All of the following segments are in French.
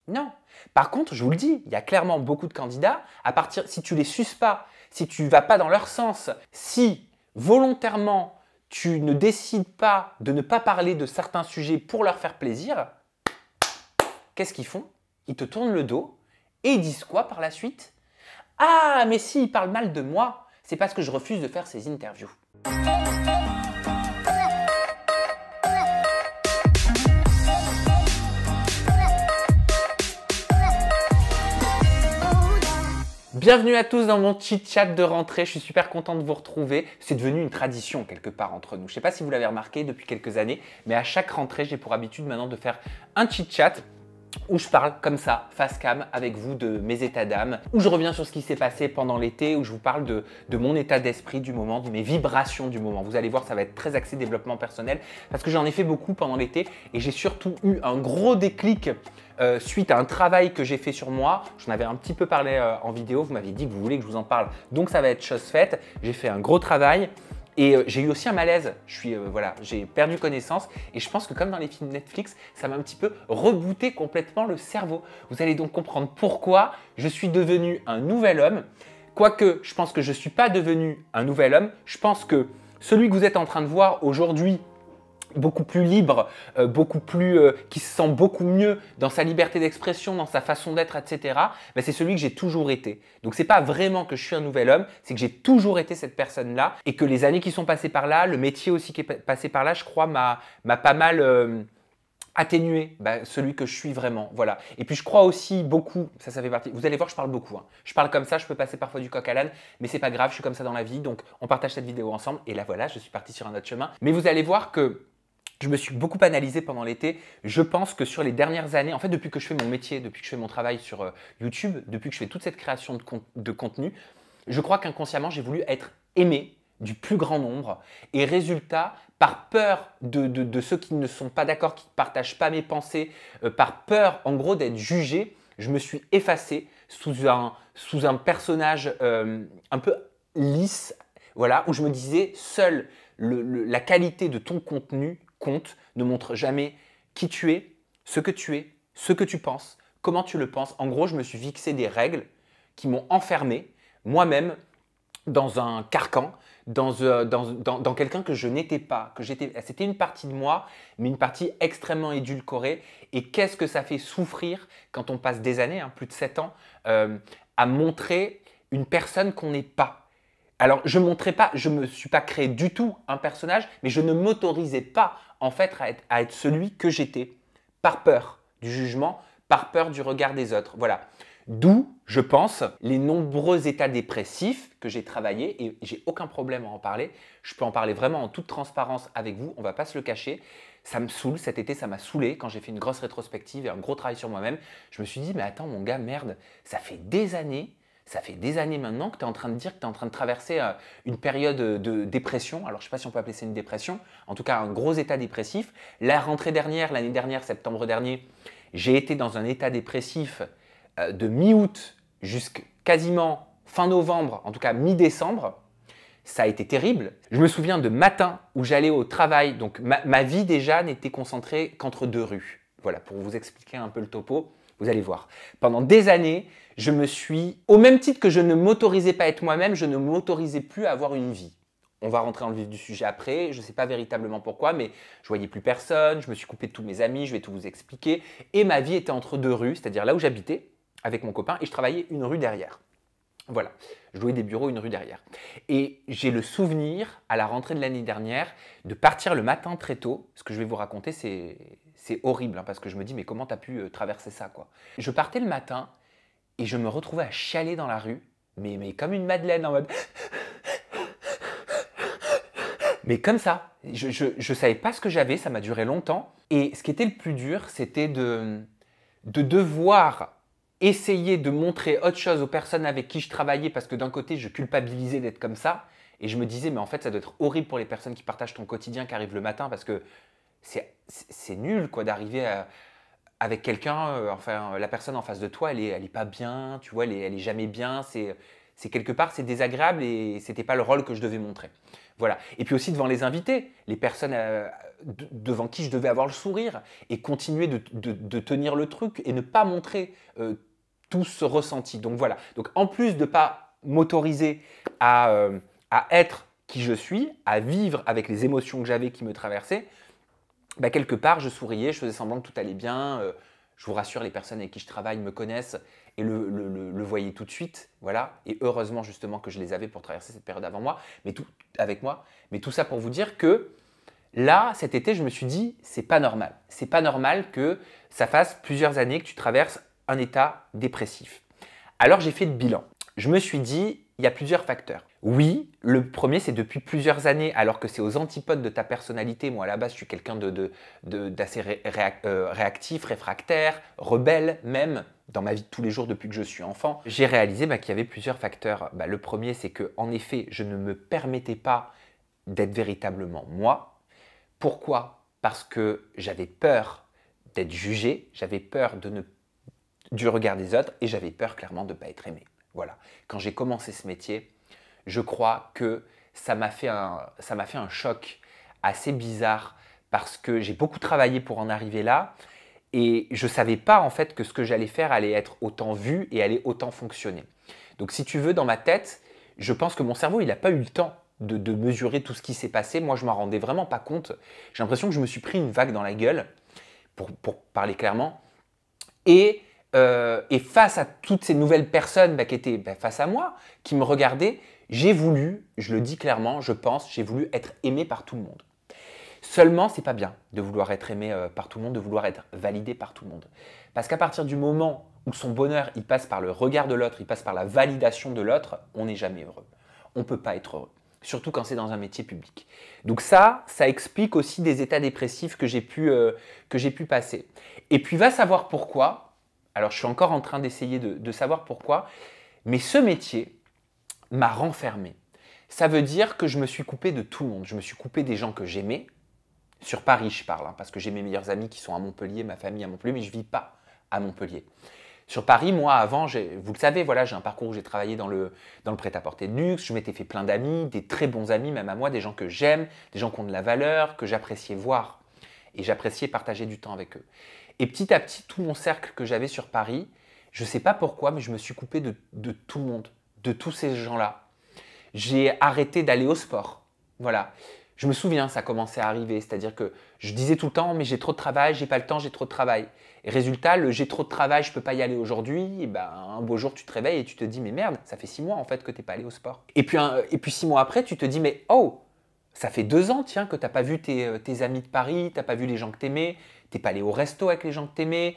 Non. Par contre, je vous le dis, il y a clairement beaucoup de candidats, si tu les suces pas, si tu vas pas dans leur sens, si volontairement tu ne décides pas de ne pas parler de certains sujets pour leur faire plaisir, qu'est-ce qu'ils font? Ils te tournent le dos et ils disent quoi par la suite? Ah, mais si, ils parlent mal de moi, c'est parce que je refuse de faire ces interviews. Bienvenue à tous dans mon chit-chat de rentrée, je suis super content de vous retrouver. C'est devenu une tradition quelque part entre nous. Je ne sais pas si vous l'avez remarqué depuis quelques années, mais à chaque rentrée, j'ai pour habitude maintenant de faire un chit-chat où je parle comme ça, face cam, avec vous de mes états d'âme, où je reviens sur ce qui s'est passé pendant l'été, où je vous parle de mon état d'esprit du moment, de mes vibrations du moment. Vous allez voir, ça va être très axé développement personnel parce que j'en ai fait beaucoup pendant l'été et j'ai surtout eu un gros déclic suite à un travail que j'ai fait sur moi. J'en avais un petit peu parlé en vidéo, vous m'aviez dit que vous voulez que je vous en parle, donc ça va être chose faite. J'ai fait un gros travail. Et j'ai eu aussi un malaise, voilà, j'ai perdu connaissance et je pense que comme dans les films Netflix, ça m'a un petit peu rebooté complètement le cerveau. Vous allez donc comprendre pourquoi je suis devenu un nouvel homme. Quoique, je pense que je ne suis pas devenu un nouvel homme, je pense que celui que vous êtes en train de voir aujourd'hui, beaucoup plus libre, qui se sent beaucoup mieux dans sa liberté d'expression, dans sa façon d'être, etc. Ben c'est celui que j'ai toujours été. Donc c'est pas vraiment que je suis un nouvel homme, c'est que j'ai toujours été cette personne-là et que les années qui sont passées par là, le métier aussi qui est passé par là, je crois m'a pas mal atténué celui que je suis vraiment. Voilà. Et puis je crois aussi beaucoup, ça fait partie. Vous allez voir, je parle beaucoup. Hein. Je parle comme ça, je peux passer parfois du coq à l'âne, mais c'est pas grave, je suis comme ça dans la vie. Donc on partage cette vidéo ensemble et là voilà, je suis parti sur un autre chemin. Mais vous allez voir que je me suis beaucoup analysé pendant l'été. Je pense que sur les dernières années, en fait, depuis que je fais mon métier, depuis que je fais mon travail sur YouTube, depuis que je fais toute cette création de contenu, je crois qu'inconsciemment, j'ai voulu être aimé du plus grand nombre. Et résultat, par peur de ceux qui ne sont pas d'accord, qui ne partagent pas mes pensées, par peur, en gros, d'être jugé, je me suis effacé sous un personnage un peu lisse, voilà, où je me disais, seule la qualité de ton contenu compte, ne montre jamais qui tu es, ce que tu penses, comment tu le penses. En gros, je me suis fixé des règles qui m'ont enfermé moi-même dans un carcan, dans quelqu'un que je n'étais pas, c'était une partie de moi, mais une partie extrêmement édulcorée. Et qu'est-ce que ça fait souffrir quand on passe des années, hein, plus de 7 ans, à montrer une personne qu'on n'est pas. Alors, je ne me suis pas créé du tout un personnage, mais je ne m'autorisais pas en fait à être celui que j'étais, par peur du jugement, par peur du regard des autres. Voilà. D'où, je pense, les nombreux états dépressifs que j'ai travaillés et j'ai aucun problème à en parler. Je peux en parler vraiment en toute transparence avec vous, on ne va pas se le cacher. Ça me saoule, cet été ça m'a saoulé quand j'ai fait une grosse rétrospective et un gros travail sur moi-même. Je me suis dit, mais attends mon gars, merde, ça fait des années maintenant que tu es en train de dire que tu es en train de traverser une période de dépression. Alors, je ne sais pas si on peut appeler ça une dépression. En tout cas, un gros état dépressif. La rentrée dernière, l'année dernière, septembre dernier, j'ai été dans un état dépressif de mi-août jusqu'à quasiment fin novembre, en tout cas mi-décembre. Ça a été terrible. Je me souviens de matins où j'allais au travail. Donc, ma vie déjà n'était concentrée qu'entre deux rues. Voilà, pour vous expliquer un peu le topo. Vous allez voir. Pendant des années, je me suis, au même titre que je ne m'autorisais pas à être moi-même, je ne m'autorisais plus à avoir une vie. On va rentrer dans le vif du sujet après, je ne sais pas véritablement pourquoi, mais je voyais plus personne, je me suis coupé de tous mes amis, je vais tout vous expliquer. Et ma vie était entre deux rues, c'est-à-dire là où j'habitais avec mon copain et je travaillais une rue derrière. Voilà, je louais des bureaux une rue derrière. Et j'ai le souvenir, à la rentrée de l'année dernière, de partir le matin très tôt. Ce que je vais vous raconter, c'est horrible, hein, parce que je me dis, mais comment tu as pu traverser ça, quoi. Je partais le matin et je me retrouvais à chialer dans la rue, mais comme une madeleine, en mode... Mais comme ça, je ne savais pas ce que j'avais, ça m'a duré longtemps. Et ce qui était le plus dur, c'était de devoir essayer de montrer autre chose aux personnes avec qui je travaillais parce que d'un côté, je culpabilisais d'être comme ça et je me disais, mais en fait, ça doit être horrible pour les personnes qui partagent ton quotidien, qui arrivent le matin parce que c'est nul quoi d'arriver avec quelqu'un, enfin, la personne en face de toi, elle est pas bien, tu vois, elle est jamais bien, C'est quelque part, c'est désagréable et c'était pas le rôle que je devais montrer. Voilà. Et puis aussi devant les invités, les personnes devant qui je devais avoir le sourire et continuer de tenir le truc et ne pas montrer tout ce ressenti. Donc voilà. Donc en plus de ne pas m'autoriser à être qui je suis, à vivre avec les émotions que j'avais qui me traversaient, bah, quelque part, je souriais, je faisais semblant que tout allait bien. Je vous rassure, les personnes avec qui je travaille me connaissent et le voyaient tout de suite. Voilà. Et heureusement, justement, que je les avais pour traverser cette période avec moi. Mais tout ça pour vous dire que là, cet été, je me suis dit, c'est pas normal. C'est pas normal que ça fasse plusieurs années que tu traverses un état dépressif. Alors, j'ai fait le bilan. Je me suis dit, il y a plusieurs facteurs. Oui, le premier, c'est depuis plusieurs années, alors que c'est aux antipodes de ta personnalité. Moi, à la base, je suis quelqu'un d'assez réactif, réfractaire, rebelle même, dans ma vie de tous les jours depuis que je suis enfant. J'ai réalisé qu'il y avait plusieurs facteurs. Le premier, c'est qu'en effet, je ne me permettais pas d'être véritablement moi. Pourquoi? Parce que j'avais peur d'être jugé, j'avais peur du regard des autres et j'avais peur clairement de ne pas être aimé. Voilà. Quand j'ai commencé ce métier, je crois que ça m'a fait un choc assez bizarre parce que j'ai beaucoup travaillé pour en arriver là et je ne savais pas en fait que ce que j'allais faire allait être autant vu et allait autant fonctionner. Donc si tu veux, dans ma tête, je pense que mon cerveau, il n'a pas eu le temps de mesurer tout ce qui s'est passé. Moi, je ne m'en rendais vraiment pas compte. J'ai l'impression que je me suis pris une vague dans la gueule, pour parler clairement. Et face à toutes ces nouvelles personnes qui étaient face à moi, qui me regardaient, j'ai voulu, je le dis clairement, je pense, j'ai voulu être aimé par tout le monde. Seulement, c'est pas bien de vouloir être aimé par tout le monde, de vouloir être validé par tout le monde. Parce qu'à partir du moment où son bonheur, il passe par le regard de l'autre, il passe par la validation de l'autre, on n'est jamais heureux. On ne peut pas être heureux. Surtout quand c'est dans un métier public. Donc ça explique aussi des états dépressifs que j'ai pu passer. Et puis va savoir pourquoi. Alors je suis encore en train d'essayer de savoir pourquoi. Mais ce métier m'a renfermé. Ça veut dire que je me suis coupé de tout le monde. Je me suis coupé des gens que j'aimais. Sur Paris, je parle, parce que j'ai mes meilleurs amis qui sont à Montpellier, ma famille à Montpellier, mais je ne vis pas à Montpellier. Sur Paris, moi, avant, vous le savez, voilà, j'ai un parcours où j'ai travaillé dans le prêt-à-porter de luxe. Je m'étais fait plein d'amis, des très bons amis, même à moi, des gens que j'aime, des gens qui ont de la valeur, que j'appréciais voir. Et j'appréciais partager du temps avec eux. Et petit à petit, tout mon cercle que j'avais sur Paris, je ne sais pas pourquoi, mais je me suis coupé de tout le monde, de tous ces gens-là. J'ai arrêté d'aller au sport. Voilà. Je me souviens, ça commençait à arriver, c'est-à-dire que je disais tout le temps, mais j'ai trop de travail, j'ai pas le temps, j'ai trop de travail. Et résultat, j'ai trop de travail, je peux pas y aller aujourd'hui, et un beau jour, tu te réveilles et tu te dis, mais merde, ça fait 6 mois en fait que t'es pas allé au sport. Et puis 6 mois après, tu te dis, mais oh, ça fait 2 ans, tiens, que t'as pas vu tes amis de Paris, t'as pas vu les gens que t'aimais, t'es pas allé au resto avec les gens que t'aimais.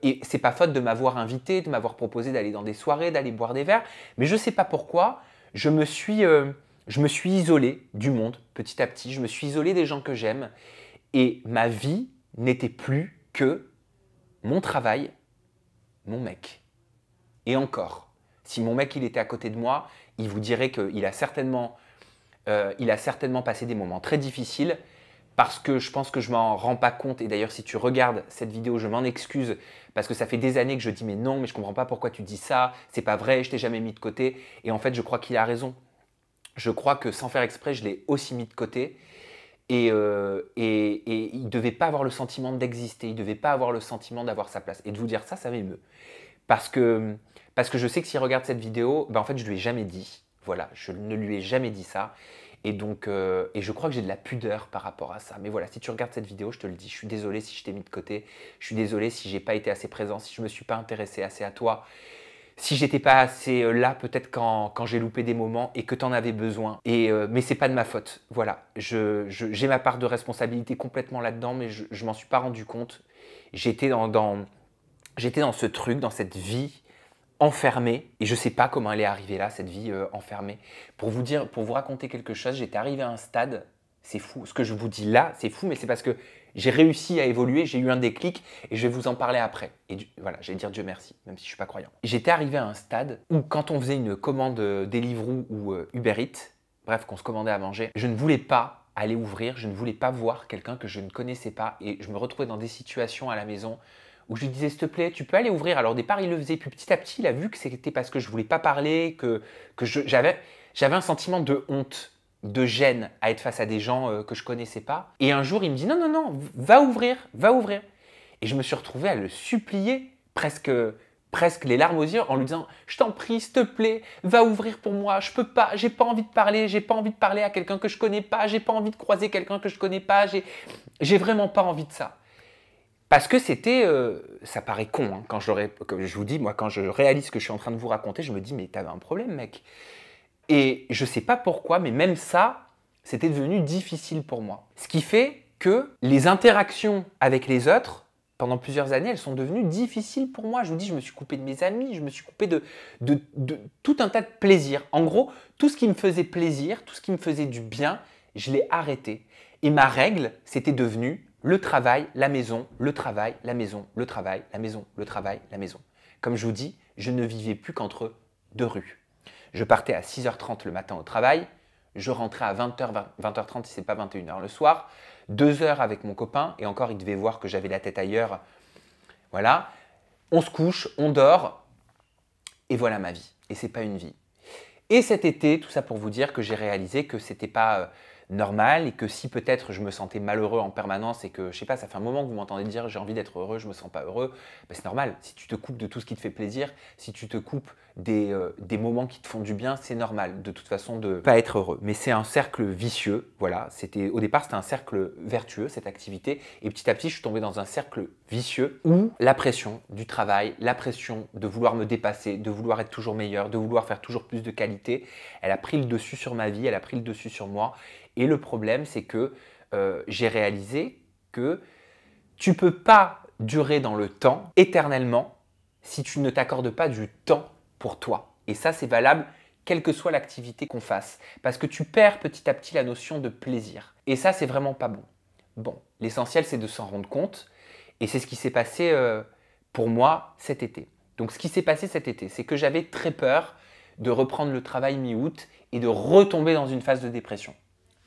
Et c'est pas faute de m'avoir invité, de m'avoir proposé d'aller dans des soirées, d'aller boire des verres, mais je sais pas pourquoi, je me suis isolé du monde petit à petit, je me suis isolé des gens que j'aime et ma vie n'était plus que mon travail, mon mec. Et encore, si mon mec il était à côté de moi, il vous dirait qu'il a certainement passé des moments très difficiles parce que je pense que je m'en rends pas compte. Et d'ailleurs, si tu regardes cette vidéo, je m'en excuse parce que ça fait des années que je dis mais non, mais je comprends pas pourquoi tu dis ça, c'est pas vrai, je t'ai jamais mis de côté. Et en fait, je crois qu'il a raison. Je crois que sans faire exprès, je l'ai aussi mis de côté. Et il ne devait pas avoir le sentiment d'exister, il ne devait pas avoir le sentiment d'avoir sa place. Et de vous dire ça, ça m'émeut. Parce que je sais que s'il regarde cette vidéo, en fait, je ne lui ai jamais dit. Voilà, je ne lui ai jamais dit ça. Et donc, je crois que j'ai de la pudeur par rapport à ça. Mais voilà, si tu regardes cette vidéo, je te le dis, je suis désolé si je t'ai mis de côté. Je suis désolé si je n'ai pas été assez présent, si je ne me suis pas intéressé assez à toi. Si j'étais pas assez là, peut-être quand j'ai loupé des moments et que tu en avais besoin. Mais c'est pas de ma faute. Voilà, j'ai ma part de responsabilité complètement là-dedans, mais je m'en suis pas rendu compte. J'étais dans ce truc, dans cette vie enfermée, et je sais pas comment elle est arrivée là, cette vie enfermée. Pour vous raconter quelque chose, j'étais arrivé à un stade, c'est fou. Ce que je vous dis là, c'est fou, mais c'est parce que j'ai réussi à évoluer, j'ai eu un déclic et je vais vous en parler après. Et voilà, je vais dire Dieu merci, même si je ne suis pas croyant. J'étais arrivé à un stade où quand on faisait une commande Deliveroo ou Uber Eats, bref, qu'on se commandait à manger, je ne voulais pas aller ouvrir, je ne voulais pas voir quelqu'un que je ne connaissais pas et je me retrouvais dans des situations à la maison où je lui disais s'il te plaît, tu peux aller ouvrir. Alors au départ, il le faisait, puis petit à petit, il a vu que c'était parce que je voulais pas parler, j'avais un sentiment de honte, de gêne à être face à des gens que je connaissais pas. Et un jour, il me dit non, non, non, va ouvrir, va ouvrir. Et je me suis retrouvé à le supplier, presque les larmes aux yeux, en lui disant je t'en prie, s'il te plaît, va ouvrir pour moi, je peux pas, j'ai pas envie de parler, j'ai pas envie de parler à quelqu'un que je connais pas, j'ai pas envie de croiser quelqu'un que je connais pas, j'ai vraiment pas envie de ça. Parce que c'était, ça paraît con, hein, comme je vous dis, moi, quand je réalise ce que je suis en train de vous raconter, je me dis, mais t'avais un problème, mec. Et je sais pas pourquoi, mais même ça, c'était devenu difficile pour moi. Ce qui fait que les interactions avec les autres, pendant plusieurs années, elles sont devenues difficiles pour moi. Je vous dis, je me suis coupé de mes amis, je me suis coupé de tout un tas de plaisirs. En gros, tout ce qui me faisait plaisir, tout ce qui me faisait du bien, je l'ai arrêté. Et ma règle, c'était devenu le travail, la maison, le travail, la maison, le travail, la maison, le travail, la maison. Comme je vous dis, je ne vivais plus qu'entre deux rues. Je partais à 6h30 le matin au travail, je rentrais à 20h30 si ce n'est pas 21h le soir, 2 heures avec mon copain, et encore il devait voir que j'avais la tête ailleurs. Voilà, on se couche, on dort, et voilà ma vie. Et c'est pas une vie. Et cet été, tout ça pour vous dire que j'ai réalisé que c'était pas normal et que si peut-être je me sentais malheureux en permanence et que, je sais pas, ça fait un moment que vous m'entendez dire j'ai envie d'être heureux, je me sens pas heureux, ben c'est normal. Si tu te coupes de tout ce qui te fait plaisir, si tu te coupes des moments qui te font du bien, c'est normal de toute façon de pas être heureux. Mais c'est un cercle vicieux, voilà. Au départ, c'était un cercle vertueux, cette activité, et petit à petit, je suis tombé dans un cercle vicieux où la pression du travail, la pression de vouloir me dépasser, de vouloir être toujours meilleur, de vouloir faire toujours plus de qualité, elle a pris le dessus sur ma vie, elle a pris le dessus sur moi. Et le problème, c'est que j'ai réalisé que tu ne peux pas durer dans le temps éternellement si tu ne t'accordes pas du temps pour toi. Et ça, c'est valable quelle que soit l'activité qu'on fasse. Parce que tu perds petit à petit la notion de plaisir. Et ça, c'est vraiment pas bon. Bon, l'essentiel, c'est de s'en rendre compte. Et c'est ce qui s'est passé pour moi cet été. Donc, ce qui s'est passé cet été, c'est que j'avais très peur de reprendre le travail mi-août et de retomber dans une phase de dépression.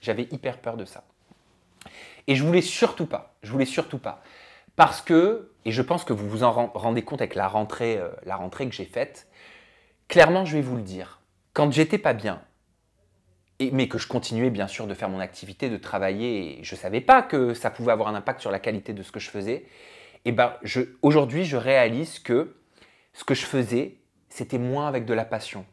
J'avais hyper peur de ça. Et je voulais surtout pas. Parce que, et je pense que vous vous en rendez compte avec la rentrée que j'ai faite, clairement, je vais vous le dire. Quand j'étais pas bien, mais que je continuais bien sûr de faire mon activité, de travailler, et je savais pas que ça pouvait avoir un impact sur la qualité de ce que je faisais, et ben aujourd'hui, je réalise que ce que je faisais, c'était moins avec de la passion.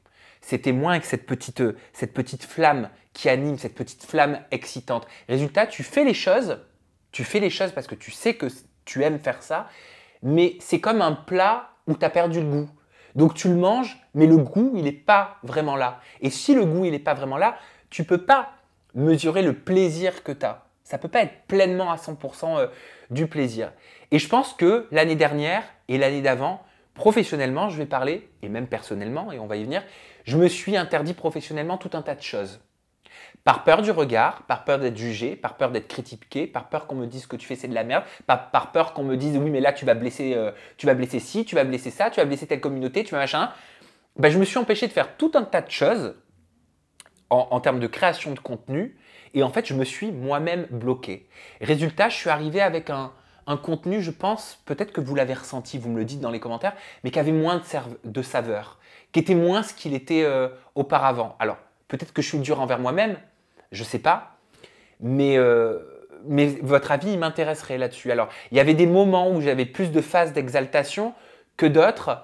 C'était moins avec cette petite flamme qui anime, cette petite flamme excitante. Résultat, tu fais les choses parce que tu sais que tu aimes faire ça, mais c'est comme un plat où tu as perdu le goût. Donc tu le manges, mais le goût, il n'est pas vraiment là. Et si le goût, il n'est pas vraiment là, tu ne peux pas mesurer le plaisir que tu as. Ça ne peut pas être pleinement à 100% du plaisir. Et je pense que l'année dernière et l'année d'avant, professionnellement, je vais parler, et même personnellement, et on va y venir, je me suis interdit professionnellement tout un tas de choses. Par peur du regard, par peur d'être jugé, par peur d'être critiqué, par peur qu'on me dise que tu fais c'est de la merde, par peur qu'on me dise oui mais là tu vas blesser ci, tu vas blesser ça, tu vas blesser telle communauté, tu vas machin. Ben, je me suis empêché de faire tout un tas de choses en termes de création de contenu et en fait je me suis moi-même bloqué. Résultat, je suis arrivé avec un contenu, je pense, peut-être que vous l'avez ressenti, vous me le dites dans les commentaires, mais qui avait moins de saveur, qui était moins ce qu'il était auparavant. Alors, peut-être que je suis dur envers moi-même, je ne sais pas, mais votre avis il m'intéresserait là-dessus. Alors, il y avait des moments où j'avais plus de phases d'exaltation que d'autres.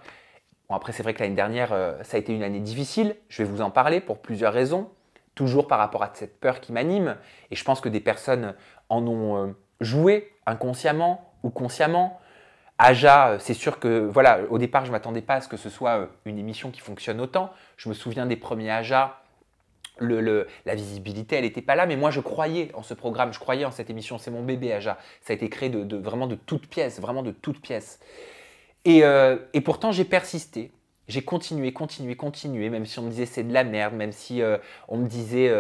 Bon, après, c'est vrai que l'année dernière, ça a été une année difficile, je vais vous en parler pour plusieurs raisons, toujours par rapport à cette peur qui m'anime, et je pense que des personnes en ont joué inconsciemment ou consciemment. Aja, c'est sûr que, voilà, au départ, je ne m'attendais pas à ce que ce soit une émission qui fonctionne autant. Je me souviens des premiers Aja, la visibilité, elle n'était pas là, mais moi, je croyais en ce programme, je croyais en cette émission. C'est mon bébé, Aja. Ça a été créé vraiment de toutes pièces, vraiment de toutes pièces. Et pourtant, j'ai persisté. J'ai continué, même si on me disait c'est de la merde, même si on me disait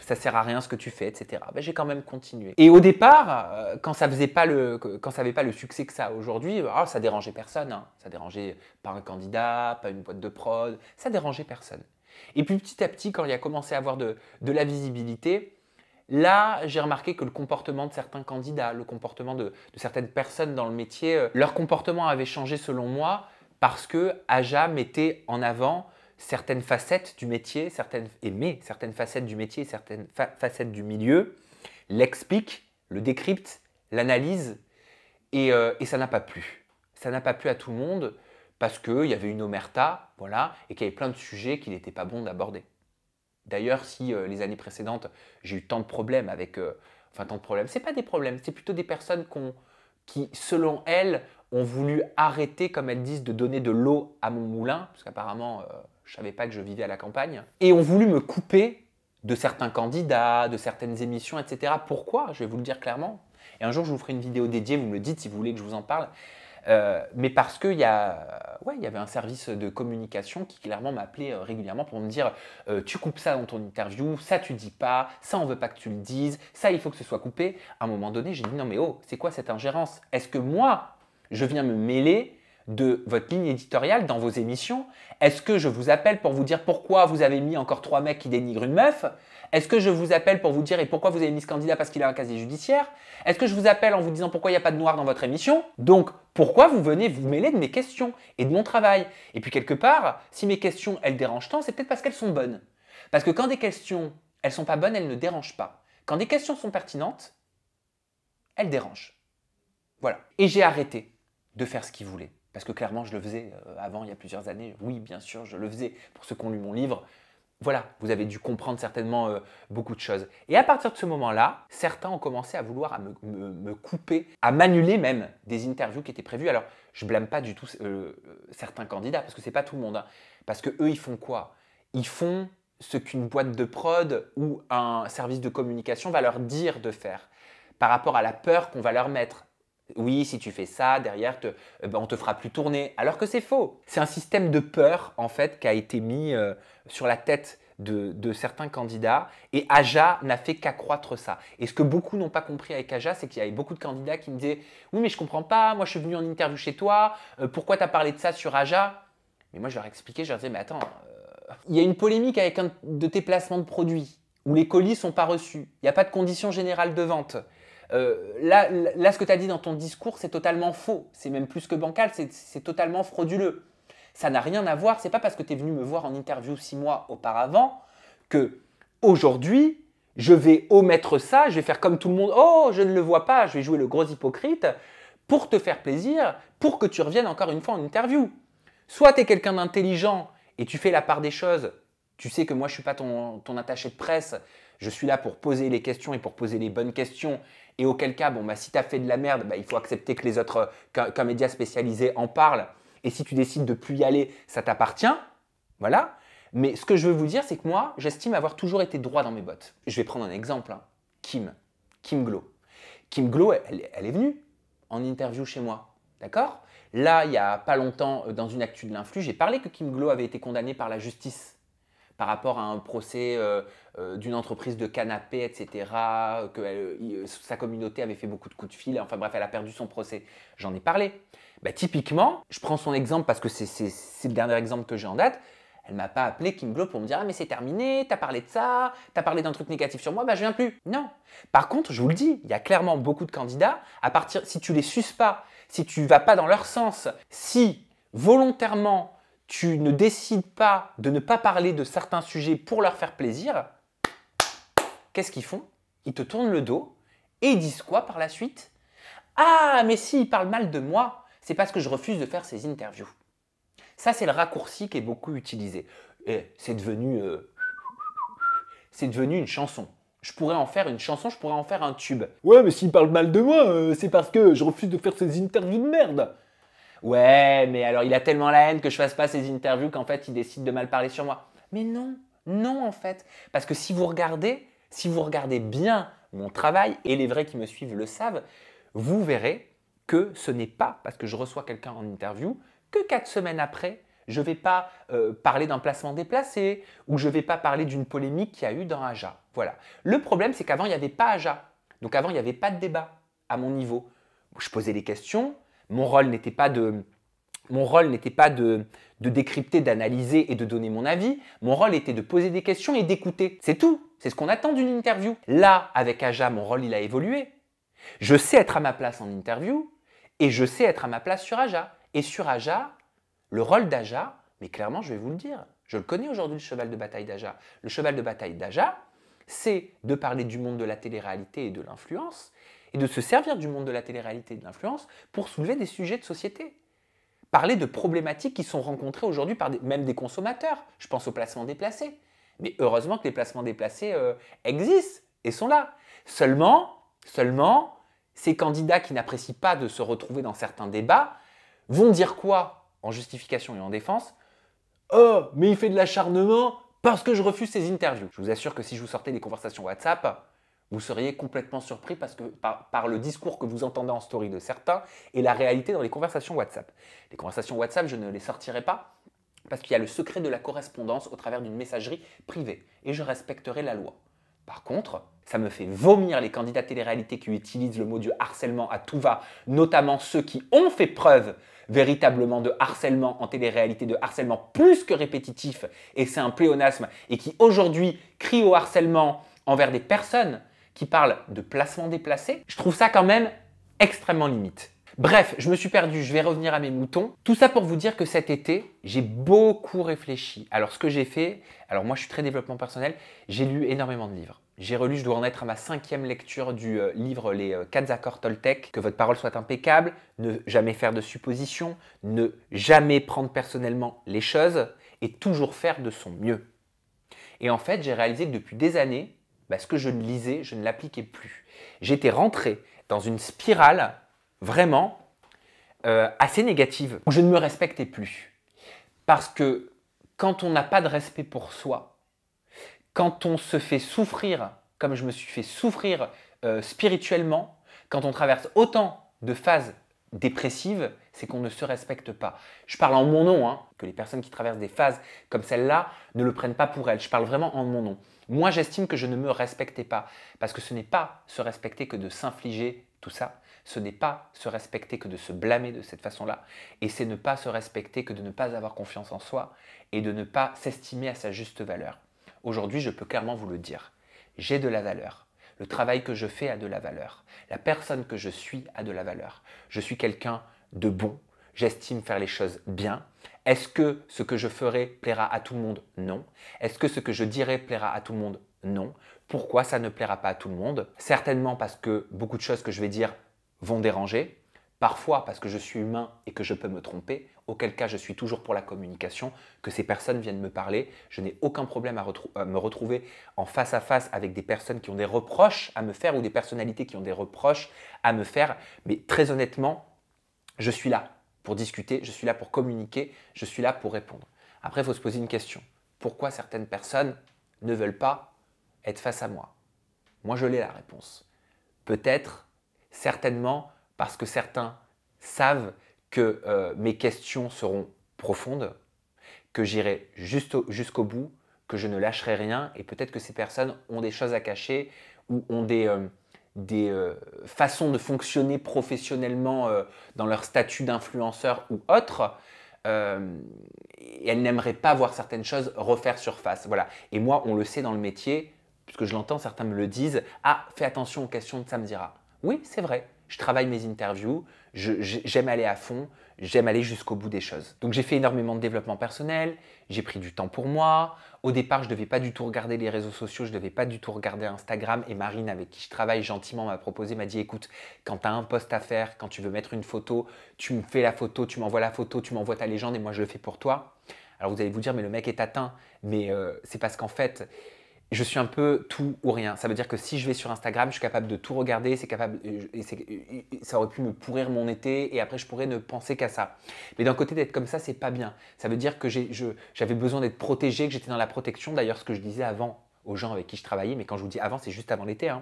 ça sert à rien ce que tu fais, etc. Ben, j'ai quand même continué. Et au départ, quand ça n'avait pas le succès que ça a aujourd'hui, ça dérangeait personne. Hein. Ça dérangeait pas un candidat, pas une boîte de prod, ça dérangeait personne. Et puis petit à petit, quand il a commencé à avoir de la visibilité, Là, j'ai remarqué que le comportement de certains candidats, le comportement de certaines personnes dans le métier, leur comportement avait changé selon moi parce que Aja mettait en avant certaines facettes du métier, certaines facettes du métier, certaines facettes du milieu, l'explique, le décrypte, l'analyse, et ça n'a pas plu. Ça n'a pas plu à tout le monde parce qu'il y avait une omerta, voilà, et qu'il y avait plein de sujets qu'il n'était pas bon d'aborder. D'ailleurs, si les années précédentes, j'ai eu tant de problèmes avec... enfin, tant de problèmes, ce n'est pas des problèmes, c'est plutôt des personnes qui, selon elles, ont voulu arrêter, comme elles disent, de donner de l'eau à mon moulin, parce qu'apparemment, je ne savais pas que je vivais à la campagne, et ont voulu me couper de certains candidats, de certaines émissions, etc. Pourquoi? Je vais vous le dire clairement. Et un jour, je vous ferai une vidéo dédiée, vous me le dites si vous voulez que je vous en parle. Mais parce qu'il y avait un service de communication qui clairement m'appelait régulièrement pour me dire tu coupes ça dans ton interview, ça tu dis pas, ça on veut pas que tu le dises, ça il faut que ce soit coupé. À un moment donné, j'ai dit non mais oh, c'est quoi cette ingérence? Est-ce que moi, je viens me mêler de votre ligne éditoriale dans vos émissions? Est-ce que je vous appelle pour vous dire pourquoi vous avez mis encore 3 mecs qui dénigrent une meuf? Est-ce que je vous appelle pour vous dire et pourquoi vous avez mis ce candidat parce qu'il a un casier judiciaire? Est-ce que je vous appelle en vous disant pourquoi il n'y a pas de noir dans votre émission? Donc, pourquoi vous venez vous mêler de mes questions et de mon travail? Et puis quelque part, si mes questions, elles dérangent tant, c'est peut-être parce qu'elles sont bonnes. Parce que quand des questions, elles sont pas bonnes, elles ne dérangent pas. Quand des questions sont pertinentes, elles dérangent. Voilà. Et j'ai arrêté de faire ce qu'ils voulaient. Parce que clairement, je le faisais avant, il y a plusieurs années. Oui, bien sûr, je le faisais. Pour ceux qui ont lu mon livre, voilà, vous avez dû comprendre certainement beaucoup de choses. Et à partir de ce moment-là, certains ont commencé à vouloir me couper, à m'annuler même des interviews qui étaient prévues. Alors, je blâme pas du tout certains candidats, parce que c'est pas tout le monde. Hein. Parce que eux, ils font quoi? Ils font ce qu'une boîte de prod ou un service de communication va leur dire de faire, par rapport à la peur qu'on va leur mettre. Oui, si tu fais ça, derrière, on te fera plus tourner. Alors que c'est faux. C'est un système de peur, en fait, qui a été mis sur la tête de certains candidats. Et Aja n'a fait qu'accroître ça. Et ce que beaucoup n'ont pas compris avec Aja, c'est qu'il y avait beaucoup de candidats qui me disaient « Oui, mais je ne comprends pas. Moi, je suis venu en interview chez toi. Pourquoi tu as parlé de ça sur Aja ?» Mais moi, je leur expliquais, je leur disais « Mais attends, il y a une polémique avec un de tes placements de produits où les colis ne sont pas reçus. Il n'y a pas de conditions générales de vente. » Là, ce que tu as dit dans ton discours, c'est totalement faux. C'est même plus que bancal, c'est totalement frauduleux. Ça n'a rien à voir. C'est pas parce que tu es venu me voir en interview 6 mois auparavant que aujourd'hui, je vais omettre ça, je vais faire comme tout le monde. Oh, je ne le vois pas, je vais jouer le gros hypocrite pour te faire plaisir, pour que tu reviennes encore une fois en interview. Soit tu es quelqu'un d'intelligent et tu fais la part des choses. Tu sais que moi, je ne suis pas ton attaché de presse. Je suis là pour poser les questions et pour poser les bonnes questions. Et auquel cas, bon, si tu as fait de la merde, il faut accepter que les autres, qu'un média spécialisé en parle. Et si tu décides de ne plus y aller, ça t'appartient. Voilà. Mais ce que je veux vous dire, c'est que moi, j'estime avoir toujours été droit dans mes bottes. Je vais prendre un exemple. Hein. Kim Glow. Kim Glow, elle est venue en interview chez moi. D'accord? Là, il n'y a pas longtemps, dans une actu de l'influx, j'ai parlé que Kim Glow avait été condamnée par la justice par rapport à un procès d'une entreprise de canapé, etc., que sa communauté avait fait beaucoup de coups de fil, enfin bref, elle a perdu son procès. J'en ai parlé. Typiquement, je prends son exemple parce que c'est le dernier exemple que j'ai en date, elle ne m'a pas appelé Kim Glow pour me dire « Ah mais c'est terminé, t'as parlé de ça, t'as parlé d'un truc négatif sur moi, je viens plus. » Non. Par contre, je vous le dis, il y a clairement beaucoup de candidats, si tu les suces pas, si tu ne vas pas dans leur sens, si volontairement tu ne décides pas de ne pas parler de certains sujets pour leur faire plaisir, qu'est-ce qu'ils font? Ils te tournent le dos et ils disent quoi par la suite? Ah, mais s'ils parlent mal de moi, c'est parce que je refuse de faire ces interviews. Ça, c'est le raccourci qui est beaucoup utilisé. Et c'est devenu une chanson. Je pourrais en faire une chanson, je pourrais en faire un tube. Ouais, mais s'ils parlent mal de moi, c'est parce que je refuse de faire ces interviews de merde. Ouais, mais alors il a tellement la haine que je fasse pas ces interviews qu'en fait il décide de mal parler sur moi. Mais non, non en fait. Parce que si vous regardez bien mon travail, et les vrais qui me suivent le savent, vous verrez que ce n'est pas parce que je reçois quelqu'un en interview que 4 semaines après, je ne vais pas parler d'un placement déplacé ou je ne vais pas parler d'une polémique qu'il y a eu dans Aja. Voilà. Le problème, c'est qu'avant, il n'y avait pas Aja. Donc avant, il n'y avait pas de débat à mon niveau. Je posais des questions. Mon rôle n'était pas de décrypter, d'analyser et de donner mon avis. Mon rôle était de poser des questions et d'écouter. C'est tout. C'est ce qu'on attend d'une interview. Là, avec Aja, mon rôle, il a évolué. Je sais être à ma place en interview et je sais être à ma place sur Aja. Et sur Aja, le rôle d'Aja, mais clairement, je vais vous le dire, je le connais aujourd'hui, le cheval de bataille d'Aja. Le cheval de bataille d'Aja, c'est de parler du monde de la télé-réalité et de l'influence et de se servir du monde de la télé-réalité et de l'influence pour soulever des sujets de société. Parler de problématiques qui sont rencontrées aujourd'hui par même des consommateurs. Je pense aux placements déplacés. Mais heureusement que les placements déplacés existent et sont là. Seulement, ces candidats qui n'apprécient pas de se retrouver dans certains débats vont dire quoi en justification et en défense? Oh, mais il fait de l'acharnement parce que je refuse ces interviews. Je vous assure que si je vous sortais des conversations WhatsApp, vous seriez complètement surpris parce que, par le discours que vous entendez en story de certains et la réalité dans les conversations WhatsApp. Les conversations WhatsApp, je ne les sortirai pas parce qu'il y a le secret de la correspondance au travers d'une messagerie privée et je respecterai la loi. Par contre, ça me fait vomir les candidats télé-réalité qui utilisent le mot du harcèlement à tout va, notamment ceux qui ont fait preuve véritablement de harcèlement en télé-réalité, de harcèlement plus que répétitif, et c'est un pléonasme, et qui aujourd'hui crient au harcèlement envers des personnes qui parlent de placement déplacé. Je trouve ça quand même extrêmement limite. Bref, je me suis perdu, je vais revenir à mes moutons. Tout ça pour vous dire que cet été, j'ai beaucoup réfléchi. Alors ce que j'ai fait, alors moi je suis très développement personnel, j'ai lu énormément de livres. J'ai relu, je dois en être à ma 5e lecture du livre Les 4 accords Toltec, que votre parole soit impeccable, ne jamais faire de suppositions, ne jamais prendre personnellement les choses et toujours faire de son mieux. Et en fait, j'ai réalisé que depuis des années, ce que je lisais, je ne l'appliquais plus. J'étais rentré dans une spirale vraiment assez négative, où je ne me respectais plus. Parce que quand on n'a pas de respect pour soi, quand on se fait souffrir, comme je me suis fait souffrir spirituellement, quand on traverse autant de phases dépressives, c'est qu'on ne se respecte pas. Je parle en mon nom, que les personnes qui traversent des phases comme celle-là ne le prennent pas pour elles. Je parle vraiment en mon nom. Moi, j'estime que je ne me respectais pas, parce que ce n'est pas se respecter que de s'infliger tout ça. Ce n'est pas se respecter que de se blâmer de cette façon-là. Et c'est ne pas se respecter que de ne pas avoir confiance en soi et de ne pas s'estimer à sa juste valeur. Aujourd'hui, je peux clairement vous le dire. J'ai de la valeur. Le travail que je fais a de la valeur. La personne que je suis a de la valeur. Je suis quelqu'un de bon. J'estime faire les choses bien. Est-ce que ce que je ferai plaira à tout le monde? Non. Est-ce que ce que je dirai plaira à tout le monde? Non. Pourquoi ça ne plaira pas à tout le monde? Certainement parce que beaucoup de choses que je vais dire vont déranger. Parfois parce que je suis humain et que je peux me tromper, auquel cas je suis toujours pour la communication, que ces personnes viennent me parler. Je n'ai aucun problème à me retrouver en face à face avec des personnes qui ont des reproches à me faire ou des personnalités qui ont des reproches à me faire. Mais très honnêtement, je suis là pour discuter, je suis là pour communiquer, je suis là pour répondre. Après, il faut se poser une question. Pourquoi certaines personnes ne veulent pas être face à moi? Moi, je l'ai la réponse. Peut-être, certainement, parce que certains savent que mes questions seront profondes, que j'irai jusqu'au bout, que je ne lâcherai rien et peut-être que ces personnes ont des choses à cacher ou ont des façons de fonctionner professionnellement dans leur statut d'influenceur ou autre. Et elles n'aimeraient pas voir certaines choses refaire surface. Voilà. Et moi, on le sait dans le métier, puisque je l'entends, certains me le disent, « Ah, fais attention aux questions de Samzira ». Oui, c'est vrai. Je travaille mes interviews, j'aime aller à fond, j'aime aller jusqu'au bout des choses. Donc j'ai fait énormément de développement personnel, j'ai pris du temps pour moi. Au départ, je ne devais pas du tout regarder les réseaux sociaux, je ne devais pas du tout regarder Instagram. Et Marine, avec qui je travaille gentiment, m'a proposé, m'a dit, écoute, quand tu as un post à faire, quand tu veux mettre une photo, tu me fais la photo, tu m'envoies la photo, tu m'envoies ta légende et moi je le fais pour toi. Alors vous allez vous dire, mais le mec est atteint. Mais c'est parce qu'en fait, je suis un peu tout ou rien. Ça veut dire que si je vais sur Instagram, je suis capable de tout regarder, ça aurait pu me pourrir mon été et après je pourrais ne penser qu'à ça. Mais d'un côté, d'être comme ça, c'est pas bien. Ça veut dire que j'avais besoin d'être protégé, que j'étais dans la protection. D'ailleurs, ce que je disais avant aux gens avec qui je travaillais, mais quand je vous dis avant, c'est juste avant l'été.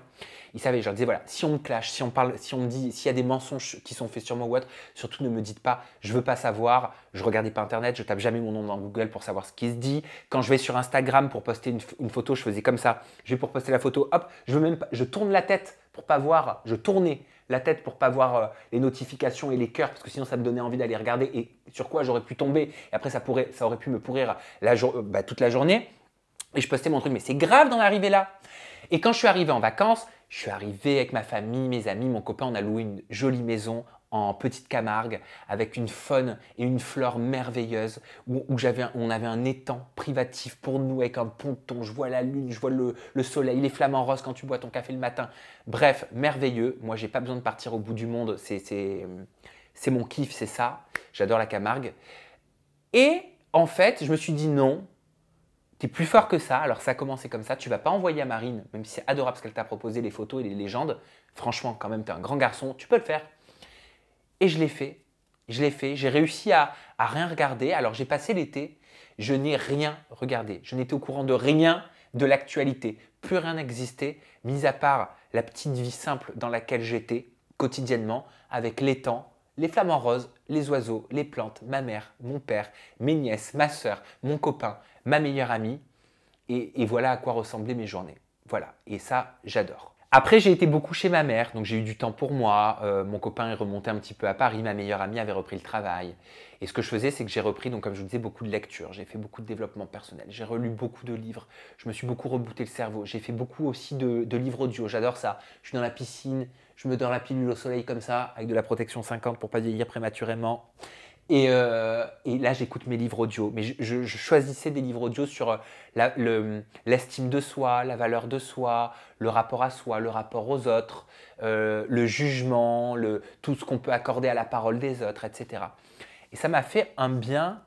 Ils savaient, je leur disais, voilà, si on me clash, si on parle, si on me dit, s'il y a des mensonges qui sont faits sur moi ou autre, surtout ne me dites pas, je veux pas savoir, je regardais pas Internet, je tape jamais mon nom dans Google pour savoir ce qui se dit. Quand je vais sur Instagram pour poster une photo, je faisais comme ça. Je vais pour poster la photo, hop, je tourne la tête pour pas voir, je tournais la tête pour pas voir les notifications et les cœurs, parce que sinon ça me donnait envie d'aller regarder et sur quoi j'aurais pu tomber. Et après, ça aurait pu me pourrir toute la journée. Et je postais mon truc, mais c'est grave d'en arriver là. Et quand je suis arrivé en vacances, je suis arrivé avec ma famille, mes amis, mon copain, on a loué une jolie maison en petite Camargue avec une faune et une flore merveilleuse où on avait un étang privatif pour nous avec un ponton, je vois la lune, je vois le soleil, les flamants roses quand tu bois ton café le matin. Bref, merveilleux. Moi, j'ai pas besoin de partir au bout du monde, c'est mon kiff, c'est ça. J'adore la Camargue. Et en fait, je me suis dit non, tu es plus fort que ça. Alors ça a commencé comme ça, tu vas pas envoyer à Marine, même si c'est adorable ce qu'elle t'a proposé, les photos et les légendes. Franchement, quand même, tu es un grand garçon, tu peux le faire. Et je l'ai fait. J'ai réussi à rien regarder. Alors j'ai passé l'été, je n'ai rien regardé. Je n'étais au courant de rien de l'actualité. Plus rien n'existait, mis à part la petite vie simple dans laquelle j'étais quotidiennement, avec l'étang, les flamants roses, les oiseaux, les plantes, ma mère, mon père, mes nièces, ma soeur, mon copain, ma meilleure amie. Et voilà à quoi ressemblaient mes journées. Voilà, et ça, j'adore. Après, j'ai été beaucoup chez ma mère, donc j'ai eu du temps pour moi. Mon copain est remonté un petit peu à Paris, ma meilleure amie avait repris le travail. Et ce que je faisais, c'est que j'ai repris, donc comme je vous disais, beaucoup de lectures. J'ai fait beaucoup de développement personnel. J'ai relu beaucoup de livres. Je me suis beaucoup rebooté le cerveau. J'ai fait beaucoup aussi de livres audio. J'adore ça. Je suis dans la piscine, je me donne la pilule au soleil comme ça, avec de la protection 50 pour pas vieillir prématurément. Et là, j'écoute mes livres audio. Mais je choisissais des livres audio sur l'estime de soi, la valeur de soi, le rapport à soi, le rapport aux autres, le jugement, tout ce qu'on peut accorder à la parole des autres, etc. Et ça m'a fait un bien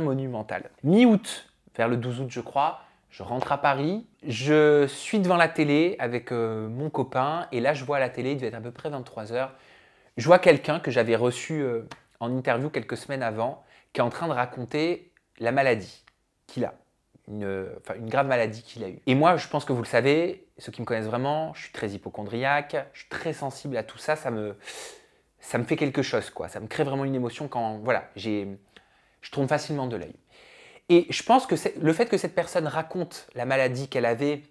monumental. Mi-août, vers le 12 août, je crois, je rentre à Paris. Je suis devant la télé avec mon copain. Et là, je vois à la télé, il devait être à peu près 23 h. Je vois quelqu'un que j'avais reçu en interview quelques semaines avant, qui est en train de raconter la maladie qu'il a, une grave maladie qu'il a eue. Et moi, je pense que vous le savez, ceux qui me connaissent vraiment, je suis très hypochondriaque, je suis très sensible à tout ça, ça me fait quelque chose, quoi. Ça me crée vraiment une émotion quand, voilà, je tourne facilement de l'œil. Et je pense que le fait que cette personne raconte la maladie qu'elle avait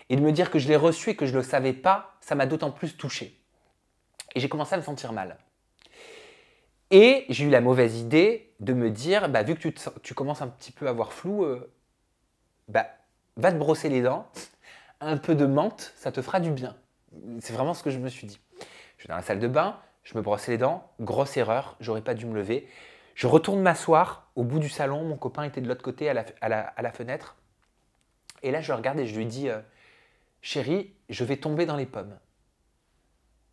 et de me dire que je l'ai reçue et que je ne le savais pas, ça m'a d'autant plus touché. Et j'ai commencé à me sentir mal. Et j'ai eu la mauvaise idée de me dire, vu que tu commences un petit peu à voir flou, va te brosser les dents, un peu de menthe, ça te fera du bien. C'est vraiment ce que je me suis dit. Je vais dans la salle de bain, je me brosse les dents, grosse erreur, j'aurais pas dû me lever. Je retourne m'asseoir au bout du salon, mon copain était de l'autre côté à la fenêtre. Et là, je le regarde et je lui dis, chérie, je vais tomber dans les pommes.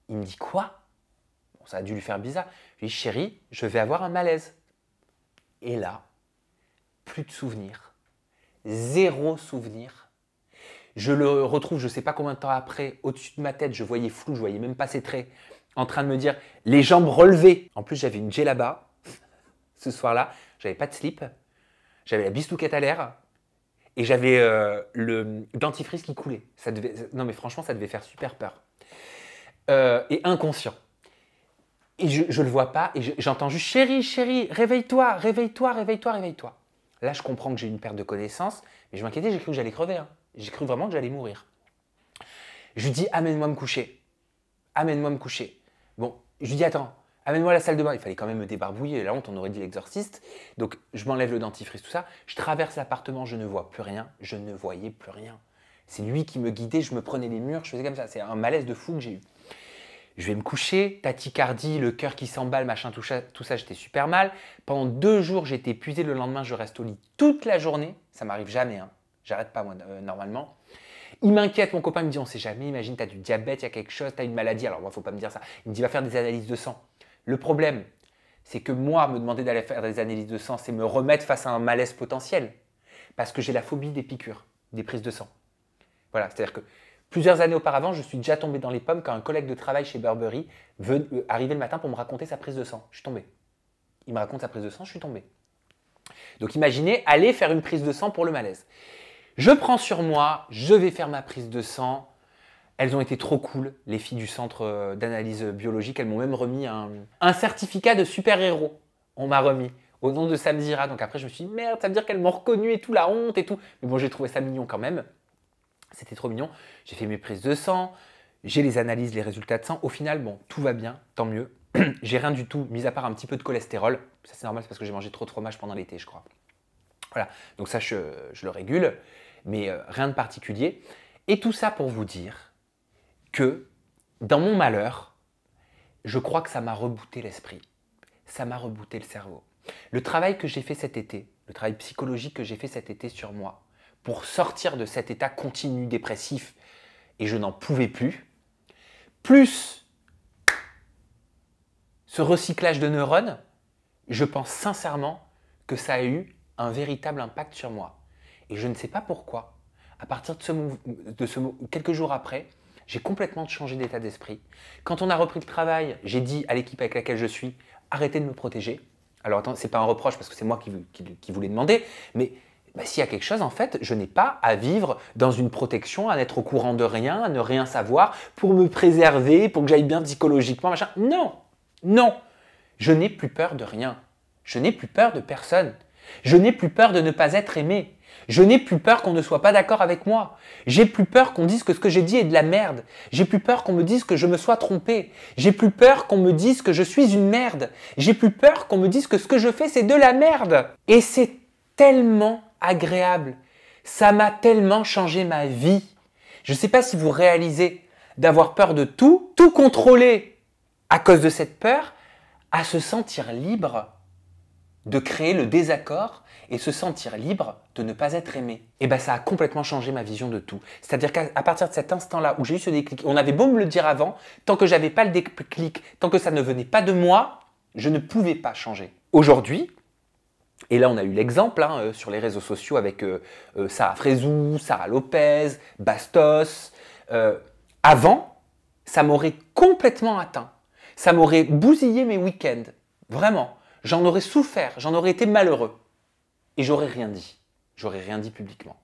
Il me dit, quoi ? Ça a dû lui faire bizarre. Je lui dis, chérie, je vais avoir un malaise. Et là, plus de souvenirs. Zéro souvenir. Je le retrouve, je ne sais pas combien de temps après, au-dessus de ma tête, je voyais flou, je voyais même pas ses traits, en train de me dire, les jambes relevées. En plus, j'avais une djellaba ce soir-là. J'avais pas de slip. J'avais la bistouquette à l'air. Et j'avais le dentifrice qui coulait. Non mais franchement, ça devait faire super peur. Et inconscient. Et je le vois pas, et j'entends juste « Chérie, chérie, réveille-toi, réveille-toi, réveille-toi, réveille-toi ». Là, je comprends que j'ai une perte de connaissance, mais je m'inquiétais, j'ai cru que j'allais crever. Hein. J'ai cru vraiment que j'allais mourir. Je lui dis « Amène-moi me coucher. Amène-moi me coucher ». Bon, je lui dis « Attends, amène-moi à la salle de bain ». Il fallait quand même me débarbouiller, la honte, on aurait dit l'exorciste. Donc, je m'enlève le dentifrice, tout ça. Je traverse l'appartement, je ne vois plus rien. Je ne voyais plus rien. C'est lui qui me guidait, je me prenais les murs, je faisais comme ça. C'est un malaise de fou que j'ai eu. Je vais me coucher, tachycardie, le cœur qui s'emballe, machin, tout ça, j'étais super mal. Pendant 2 jours, j'étais épuisé. Le lendemain, je reste au lit toute la journée. Ça m'arrive jamais, hein. J'arrête pas moi, normalement. Il m'inquiète, mon copain me dit, on sait jamais, imagine, tu as du diabète, il y a quelque chose, tu as une maladie. Alors moi, il ne faut pas me dire ça. Il me dit, va faire des analyses de sang. Le problème, c'est que moi, me demander d'aller faire des analyses de sang, c'est me remettre face à un malaise potentiel. Parce que j'ai la phobie des piqûres, des prises de sang. Voilà, c'est-à-dire que plusieurs années auparavant, je suis déjà tombé dans les pommes quand un collègue de travail chez Burberry arrivait le matin pour me raconter sa prise de sang. Je suis tombé. Il me raconte sa prise de sang, je suis tombé. Donc imaginez, aller faire une prise de sang pour le malaise. Je prends sur moi, je vais faire ma prise de sang. Elles ont été trop cool, les filles du centre d'analyse biologique. Elles m'ont même remis un certificat de super-héros. On m'a remis au nom de Samzira. Donc après, je me suis dit, merde, ça veut dire qu'elles m'ont reconnu et tout, la honte et tout. Mais bon, j'ai trouvé ça mignon quand même. C'était trop mignon. J'ai fait mes prises de sang, j'ai les analyses, les résultats de sang. Au final, bon, tout va bien, tant mieux. J'ai rien du tout, mis à part un petit peu de cholestérol. Ça, c'est normal, c'est parce que j'ai mangé trop de fromage pendant l'été, je crois. Voilà, donc ça, je le régule, mais rien de particulier. Et tout ça pour vous dire que dans mon malheur, je crois que ça m'a rebooté l'esprit. Ça m'a rebooté le cerveau. Le travail que j'ai fait cet été, le travail psychologique que j'ai fait cet été sur moi, pour sortir de cet état continu dépressif, et je n'en pouvais plus, plus ce recyclage de neurones, je pense sincèrement que ça a eu un véritable impact sur moi. Et je ne sais pas pourquoi, à partir de quelques jours après, j'ai complètement changé d'état d'esprit. Quand on a repris le travail, j'ai dit à l'équipe avec laquelle je suis, arrêtez de me protéger. Alors attends, ce n'est pas un reproche parce que c'est moi qui vous l'ai demandé, mais s'il y a quelque chose, en fait, je n'ai pas à vivre dans une protection, à n'être au courant de rien, à ne rien savoir, pour me préserver, pour que j'aille bien psychologiquement, machin. Non, non, je n'ai plus peur de rien. Je n'ai plus peur de personne. Je n'ai plus peur de ne pas être aimé. Je n'ai plus peur qu'on ne soit pas d'accord avec moi. J'ai plus peur qu'on dise que ce que j'ai dit est de la merde. J'ai plus peur qu'on me dise que je me sois trompé. J'ai plus peur qu'on me dise que je suis une merde. J'ai plus peur qu'on me dise que ce que je fais c'est de la merde. Et c'est tellement agréable. Ça m'a tellement changé ma vie. Je ne sais pas si vous réalisez d'avoir peur de tout contrôler à cause de cette peur, à se sentir libre de créer le désaccord et se sentir libre de ne pas être aimé. Et bien ça a complètement changé ma vision de tout. C'est-à-dire qu'à partir de cet instant-là où j'ai eu ce déclic, on avait beau me le dire avant, tant que j'avais pas le déclic, tant que ça ne venait pas de moi, je ne pouvais pas changer. Aujourd'hui, et là on a eu l'exemple sur les réseaux sociaux avec Sarah Frézou, Sarah Lopez, Bastos. Avant, ça m'aurait complètement atteint. Ça m'aurait bousillé mes week-ends. Vraiment. J'en aurais souffert, j'en aurais été malheureux. Et j'aurais rien dit. J'aurais rien dit publiquement.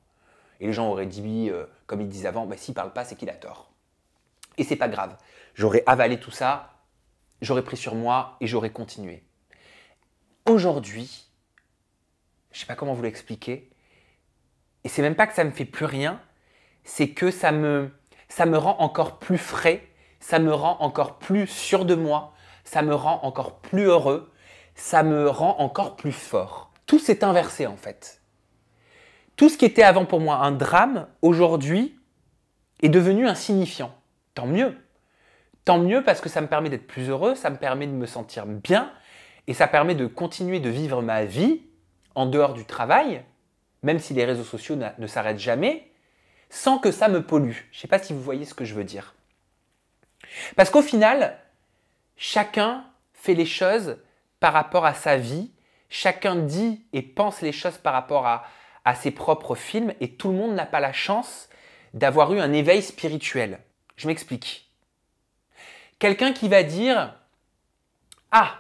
Et les gens auraient dit, comme ils disaient avant, s'il ne parle pas, c'est qu'il a tort. Et c'est pas grave. J'aurais avalé tout ça, j'aurais pris sur moi et j'aurais continué. Aujourd'hui, je ne sais pas comment vous l'expliquer, et c'est même pas que ça me fait plus rien, c'est que ça me rend encore plus frais, ça me rend encore plus sûr de moi, ça me rend encore plus heureux, ça me rend encore plus fort. Tout s'est inversé en fait. Tout ce qui était avant pour moi un drame, aujourd'hui, est devenu insignifiant. Tant mieux. Tant mieux parce que ça me permet d'être plus heureux, ça me permet de me sentir bien et ça permet de continuer de vivre ma vie en dehors du travail, même si les réseaux sociaux ne s'arrêtent jamais, sans que ça me pollue. Je ne sais pas si vous voyez ce que je veux dire. Parce qu'au final, chacun fait les choses par rapport à sa vie, chacun dit et pense les choses par rapport à ses propres films et tout le monde n'a pas la chance d'avoir eu un éveil spirituel. Je m'explique. Quelqu'un qui va dire « Ah,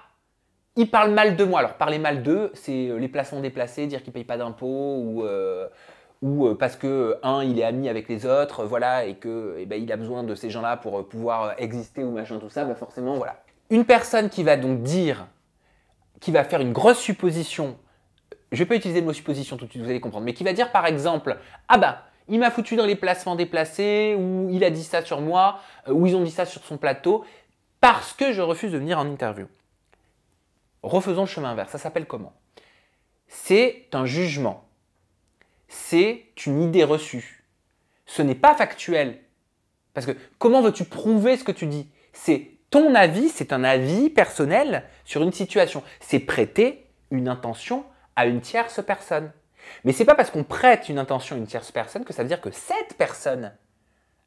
il parle mal de moi ». Alors parler mal d'eux, c'est les placements déplacés, dire qu'il ne paye pas d'impôts ou parce que il est ami avec les autres, voilà, et que il a besoin de ces gens-là pour pouvoir exister ou machin, tout ça, forcément, voilà. Une personne qui va donc dire, qui va faire une grosse supposition, je ne vais pas utiliser le mot supposition tout de suite, vous allez comprendre, mais qui va dire par exemple « Ah il m'a foutu dans les placements déplacés, ou il a dit ça sur moi, ou ils ont dit ça sur son plateau, parce que je refuse de venir en interview. » Refaisons le chemin inverse, ça s'appelle comment? C'est un jugement. C'est une idée reçue. Ce n'est pas factuel. Parce que comment veux-tu prouver ce que tu dis? C'est ton avis, c'est un avis personnel sur une situation. C'est prêter une intention à une tierce personne. Mais ce n'est pas parce qu'on prête une intention à une tierce personne que ça veut dire que cette personne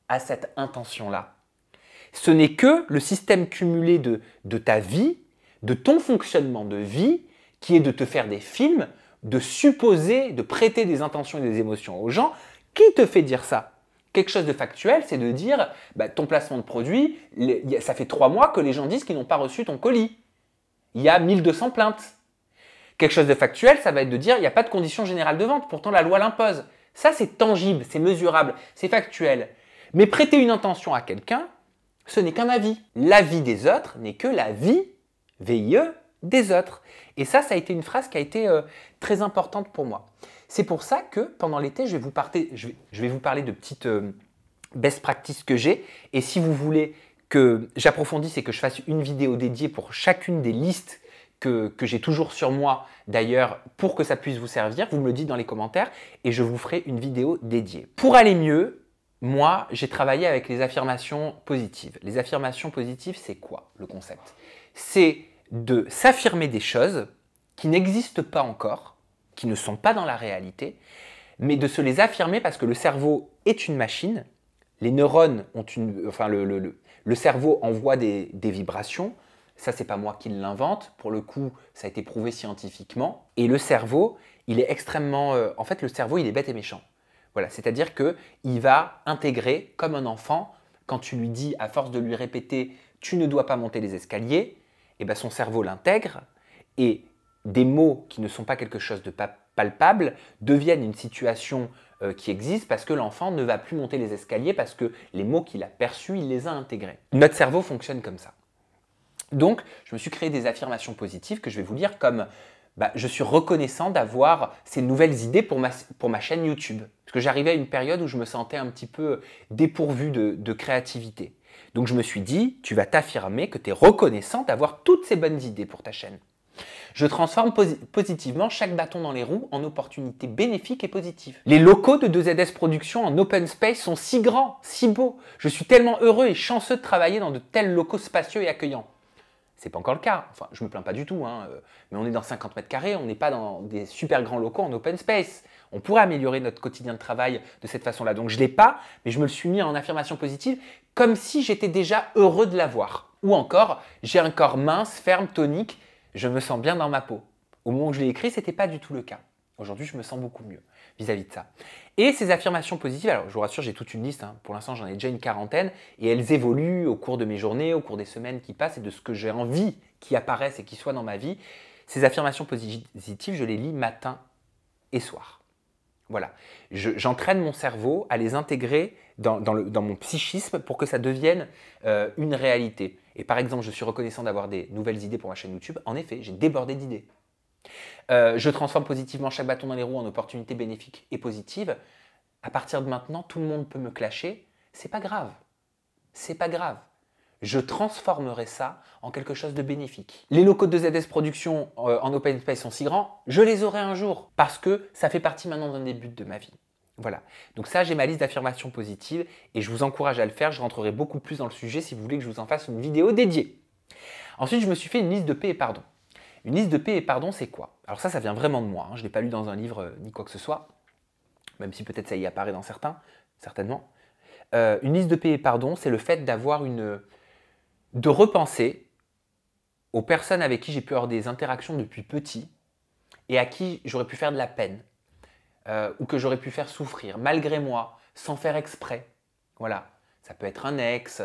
a cette intention-là. Ce n'est que le système cumulé de ta vie, de ton fonctionnement de vie, qui est de te faire des films, de supposer, de prêter des intentions et des émotions aux gens. Qui te fait dire ça? Quelque chose de factuel, c'est de dire ton placement de produit, ça fait 3 mois que les gens disent qu'ils n'ont pas reçu ton colis. Il y a 1200 plaintes. Quelque chose de factuel, ça va être de dire il n'y a pas de condition générale de vente, pourtant la loi l'impose. Ça, c'est tangible, c'est mesurable, c'est factuel. Mais prêter une intention à quelqu'un, ce n'est qu'un avis. L'avis des autres n'est que la vie, VIE, des autres. Et ça a été une phrase qui a été très importante pour moi. C'est pour ça que pendant l'été, je vais vous parler de petites best practices que j'ai. Et si vous voulez que j'approfondisse et que je fasse une vidéo dédiée pour chacune des listes que j'ai toujours sur moi d'ailleurs pour que ça puisse vous servir, vous me le dites dans les commentaires et je vous ferai une vidéo dédiée. Pour aller mieux, moi j'ai travaillé avec les affirmations positives. Les affirmations positives, c'est quoi le concept? C'est de s'affirmer des choses qui n'existent pas encore, qui ne sont pas dans la réalité, mais de se les affirmer parce que le cerveau est une machine, les neurones ont le cerveau envoie des vibrations. Ça, c'est pas moi qui l'invente. Pour le coup, ça a été prouvé scientifiquement. Et le cerveau, il est extrêmement... en fait, le cerveau, il est bête et méchant. Voilà, c'est-à-dire qu'il va intégrer, comme un enfant, quand tu lui dis, à force de lui répéter « tu ne dois pas monter les escaliers », et ben son cerveau l'intègre et des mots qui ne sont pas quelque chose de palpable deviennent une situation qui existe parce que l'enfant ne va plus monter les escaliers parce que les mots qu'il a perçus, il les a intégrés. Notre cerveau fonctionne comme ça. Donc, je me suis créé des affirmations positives que je vais vous lire comme je suis reconnaissant d'avoir ces nouvelles idées pour ma chaîne YouTube. Parce que j'arrivais à une période où je me sentais un petit peu dépourvu de créativité. Donc, je me suis dit, tu vas t'affirmer que tu es reconnaissant d'avoir toutes ces bonnes idées pour ta chaîne. Je transforme positivement chaque bâton dans les roues en opportunités bénéfiques et positives. Les locaux de 2ZS Productions en open space sont si grands, si beaux. Je suis tellement heureux et chanceux de travailler dans de tels locaux spacieux et accueillants. C'est pas encore le cas, enfin je me plains pas du tout, mais on est dans 50 mètres carrés, on n'est pas dans des super grands locaux en open space. On pourrait améliorer notre quotidien de travail de cette façon-là. Donc je ne l'ai pas, mais je me le suis mis en affirmation positive comme si j'étais déjà heureux de l'avoir. Ou encore, j'ai un corps mince, ferme, tonique, je me sens bien dans ma peau. Au moment où je l'ai écrit, ce n'était pas du tout le cas. Aujourd'hui, je me sens beaucoup mieux vis-à-vis de ça. Et ces affirmations positives, alors je vous rassure, j'ai toute une liste, pour l'instant j'en ai déjà une quarantaine, et elles évoluent au cours de mes journées, au cours des semaines qui passent, et de ce que j'ai envie qui apparaissent et qui soient dans ma vie. Ces affirmations positives, je les lis matin et soir. Voilà, j'entraîne mon cerveau à les intégrer dans mon psychisme pour que ça devienne une réalité. Et par exemple, je suis reconnaissant d'avoir des nouvelles idées pour ma chaîne YouTube. En effet, j'ai débordé d'idées. Je transforme positivement chaque bâton dans les roues en opportunités bénéfiques et positives. À partir de maintenant, tout le monde peut me clasher. C'est pas grave. C'est pas grave. Je transformerai ça en quelque chose de bénéfique. Les locaux de ZS Productions en open space sont si grands, je les aurai un jour parce que ça fait partie maintenant d'un des buts de ma vie. Voilà. Donc ça, j'ai ma liste d'affirmations positives et je vous encourage à le faire. Je rentrerai beaucoup plus dans le sujet si vous voulez que je vous en fasse une vidéo dédiée. Ensuite, je me suis fait une liste de paix et pardon. Une liste de paix et pardon, c'est quoi? Alors ça vient vraiment de moi. Je ne l'ai pas lu dans un livre ni quoi que ce soit, même si peut-être ça y apparaît dans certains, certainement. Une liste de paix et pardon, c'est le fait de repenser aux personnes avec qui j'ai pu avoir des interactions depuis petit et à qui j'aurais pu faire de la peine ou que j'aurais pu faire souffrir, malgré moi, sans faire exprès. Voilà. Ça peut être un ex,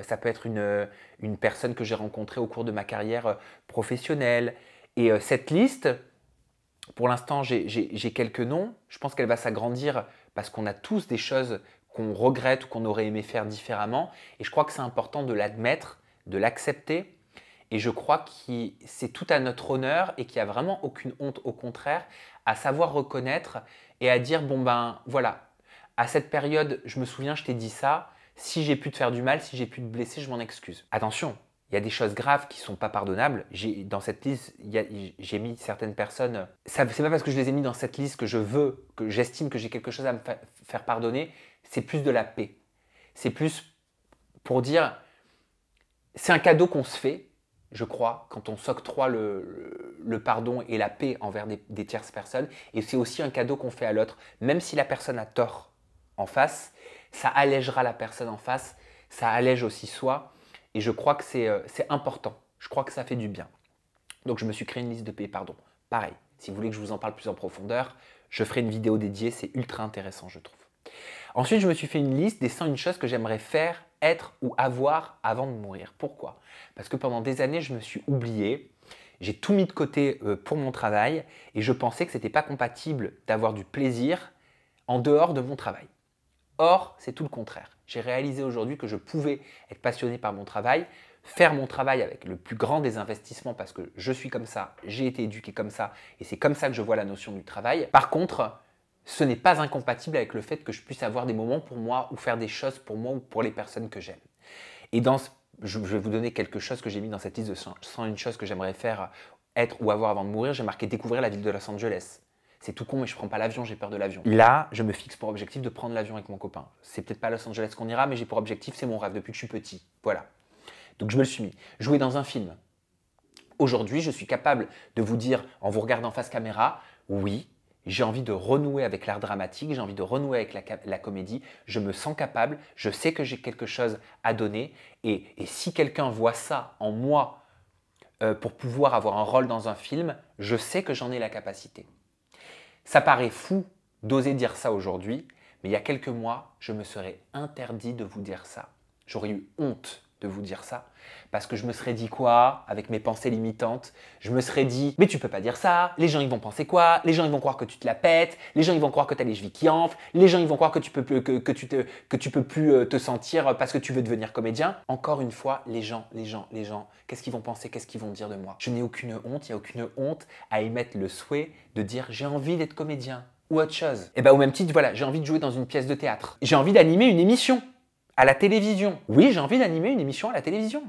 ça peut être une personne que j'ai rencontrée au cours de ma carrière professionnelle. Et cette liste, pour l'instant, j'ai quelques noms. Je pense qu'elle va s'agrandir parce qu'on a tous des choses qu'on regrette ou qu'on aurait aimé faire différemment. Et je crois que c'est important de l'admettre, de l'accepter. Et je crois que c'est tout à notre honneur et qu'il n'y a vraiment aucune honte, au contraire, à savoir reconnaître et à dire, bon ben voilà, à cette période, je me souviens, je t'ai dit ça. Si j'ai pu te faire du mal, si j'ai pu te blesser, je m'en excuse. Attention, il y a des choses graves qui ne sont pas pardonnables. Dans cette liste, j'ai mis certaines personnes. Ce n'est pas parce que je les ai mis dans cette liste que j'estime que j'ai quelque chose à me faire pardonner. C'est plus de la paix. C'est plus pour dire, c'est un cadeau qu'on se fait, je crois, quand on s'octroie le pardon et la paix envers des tierces personnes. Et c'est aussi un cadeau qu'on fait à l'autre, même si la personne a tort en face. Ça allègera la personne en face, ça allège aussi soi. Et je crois que c'est important. Je crois que ça fait du bien. Donc, je me suis créé une liste de paix et pardon. Pareil, si vous voulez que je vous en parle plus en profondeur, je ferai une vidéo dédiée. C'est ultra intéressant, je trouve. Ensuite, je me suis fait une liste des 101 choses que j'aimerais faire, être ou avoir avant de mourir. Pourquoi? Parce que pendant des années, je me suis oublié. J'ai tout mis de côté pour mon travail et je pensais que ce n'était pas compatible d'avoir du plaisir en dehors de mon travail. Or, c'est tout le contraire. J'ai réalisé aujourd'hui que je pouvais être passionné par mon travail, faire mon travail avec le plus grand des investissements parce que je suis comme ça, j'ai été éduqué comme ça et c'est comme ça que je vois la notion du travail. Par contre, ce n'est pas incompatible avec le fait que je puisse avoir des moments pour moi ou faire des choses pour moi ou pour les personnes que j'aime. Et je vais vous donner quelque chose que j'ai mis dans cette liste de 101 choses que j'aimerais faire être ou avoir avant de mourir, j'ai marqué découvrir la ville de Los Angeles. C'est tout con, mais je prends pas l'avion, j'ai peur de l'avion. Là, je me fixe pour objectif de prendre l'avion avec mon copain. C'est peut-être pas à Los Angeles qu'on ira, mais j'ai pour objectif, c'est mon rêve depuis que je suis petit. Voilà. Donc je me le suis mis. Jouer dans un film. Aujourd'hui, je suis capable de vous dire, en vous regardant face caméra, oui, j'ai envie de renouer avec l'art dramatique, j'ai envie de renouer avec la comédie, je me sens capable, je sais que j'ai quelque chose à donner, et si quelqu'un voit ça en moi pour pouvoir avoir un rôle dans un film, je sais que j'en ai la capacité. Ça paraît fou d'oser dire ça aujourd'hui, mais il y a quelques mois, je me serais interdit de vous dire ça. J'aurais eu honte de vous dire ça, parce que je me serais dit quoi avec mes pensées limitantes? Je me serais dit, mais tu peux pas dire ça, les gens ils vont penser quoi? Les gens ils vont croire que tu te la pètes, les gens ils vont croire que tu as les chevilles qui enflent, les gens ils vont croire que tu peux plus te sentir parce que tu veux devenir comédien. Encore une fois, les gens, qu'est-ce qu'ils vont penser, qu'est-ce qu'ils vont dire de moi? Je n'ai aucune honte, il n'y a aucune honte à émettre le souhait de dire j'ai envie d'être comédien ou autre chose. Et bien au même titre, voilà, j'ai envie de jouer dans une pièce de théâtre, j'ai envie d'animer une émission à la télévision. Oui, j'ai envie d'animer une émission à la télévision.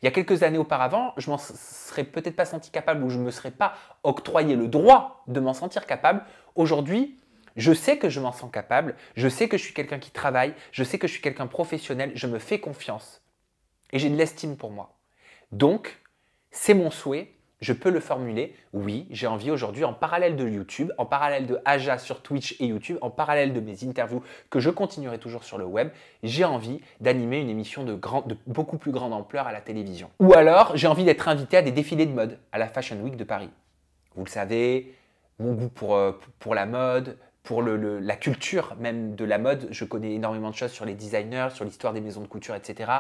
Il y a quelques années auparavant, je m'en serais peut-être pas senti capable ou je ne me serais pas octroyé le droit de m'en sentir capable. Aujourd'hui, je sais que je m'en sens capable, je sais que je suis quelqu'un qui travaille, je sais que je suis quelqu'un professionnel, je me fais confiance et j'ai de l'estime pour moi. Donc, c'est mon souhait. Je peux le formuler, oui, j'ai envie aujourd'hui, en parallèle de YouTube, en parallèle de Aja sur Twitch et YouTube, en parallèle de mes interviews que je continuerai toujours sur le web, j'ai envie d'animer une émission de beaucoup plus grande ampleur à la télévision. Ou alors, j'ai envie d'être invité à des défilés de mode à la Fashion Week de Paris. Vous le savez, mon goût pour la mode, pour la culture même de la mode, je connais énormément de choses sur les designers, sur l'histoire des maisons de couture, etc.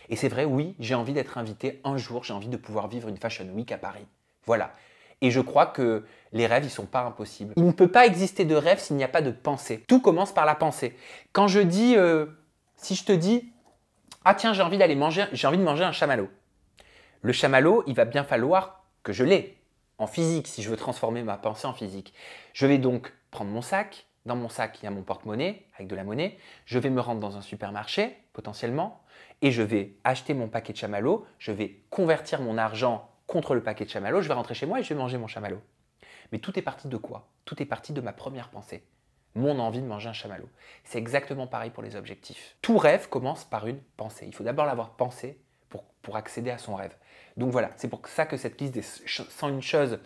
Et c'est vrai, oui, j'ai envie d'être invité un jour, j'ai envie de pouvoir vivre une Fashion Week à Paris. Voilà. Et je crois que les rêves, ils ne sont pas impossibles. Il ne peut pas exister de rêve s'il n'y a pas de pensée. Tout commence par la pensée. Quand je dis, si je te dis, ah tiens, j'ai envie de manger un chamallow. Le chamallow, il va bien falloir que je l'ai en physique, si je veux transformer ma pensée en physique. Je vais donc prendre mon sac. Dans mon sac, il y a mon porte-monnaie avec de la monnaie. Je vais me rendre dans un supermarché, potentiellement, et je vais acheter mon paquet de chamallows. Je vais convertir mon argent contre le paquet de chamallows. Je vais rentrer chez moi et je vais manger mon chamallow. Mais tout est parti de quoi? Tout est parti de ma première pensée. Mon envie de manger un chamallow. C'est exactement pareil pour les objectifs. Tout rêve commence par une pensée. Il faut d'abord l'avoir pensé pour accéder à son rêve. Donc voilà, c'est pour ça que cette liste des 101 choses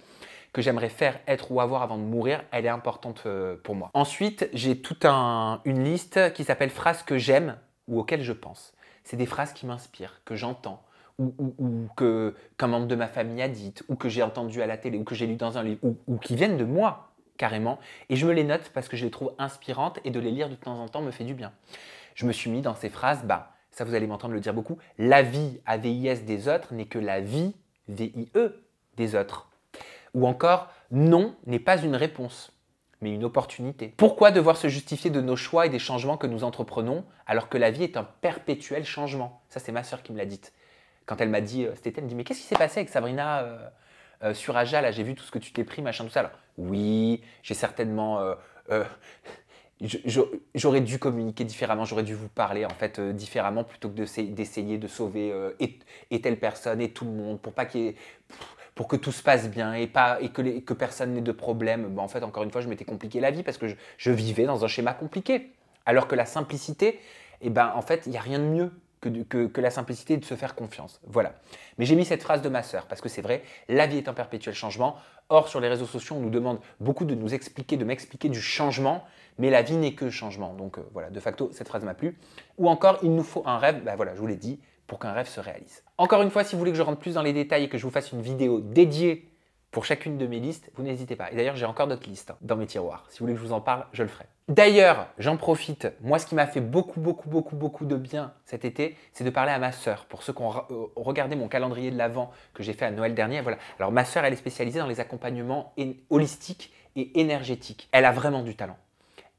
que j'aimerais faire, être ou avoir avant de mourir, elle est importante pour moi. Ensuite, j'ai toute une liste qui s'appelle phrases que j'aime ou auxquelles je pense. C'est des phrases qui m'inspirent, que j'entends, ou qu'un membre de ma famille a dites, ou que j'ai entendu à la télé, ou que j'ai lu dans un livre, ou qui viennent de moi, carrément. Et je me les note parce que je les trouve inspirantes et de les lire de temps en temps me fait du bien. Je me suis mis dans ces phrases, ça vous allez m'entendre le dire beaucoup, la vie, AVIS, des autres n'est que la vie, VIE, des autres. Ou encore, non n'est pas une réponse, mais une opportunité. Pourquoi devoir se justifier de nos choix et des changements que nous entreprenons alors que la vie est un perpétuel changement? Ça, c'est ma sœur qui me l'a dit. Quand elle m'a dit, cet été, elle me dit, mais qu'est-ce qui s'est passé avec Sabrina sur Aja, là, j'ai vu tout ce que tu t'es pris, machin, tout ça. Alors, oui, j'ai certainement... j'aurais dû communiquer différemment, j'aurais dû vous parler en fait différemment plutôt que d'essayer de sauver et telle personne et tout le monde pour que tout se passe bien et que personne n'ait de problème. En fait, encore une fois, je m'étais compliqué la vie parce que je vivais dans un schéma compliqué. Alors que la simplicité, en fait, il n'y a rien de mieux que la simplicité de se faire confiance. Voilà. Mais j'ai mis cette phrase de ma sœur parce que c'est vrai, la vie est un perpétuel changement. Or, sur les réseaux sociaux, on nous demande beaucoup de m'expliquer du changement, mais la vie n'est que changement. Donc voilà, de facto, cette phrase m'a plu. Ou encore, il nous faut un rêve, voilà, je vous l'ai dit, pour qu'un rêve se réalise. Encore une fois, si vous voulez que je rentre plus dans les détails et que je vous fasse une vidéo dédiée pour chacune de mes listes, vous n'hésitez pas. Et d'ailleurs, j'ai encore d'autres listes dans mes tiroirs. Si vous voulez que je vous en parle, je le ferai. D'ailleurs, j'en profite. Moi, ce qui m'a fait beaucoup de bien cet été, c'est de parler à ma sœur. Pour ceux qui ont regardé mon calendrier de l'Avent que j'ai fait à Noël dernier, voilà. Alors, ma sœur, elle est spécialisée dans les accompagnements holistiques et énergétiques. Elle a vraiment du talent.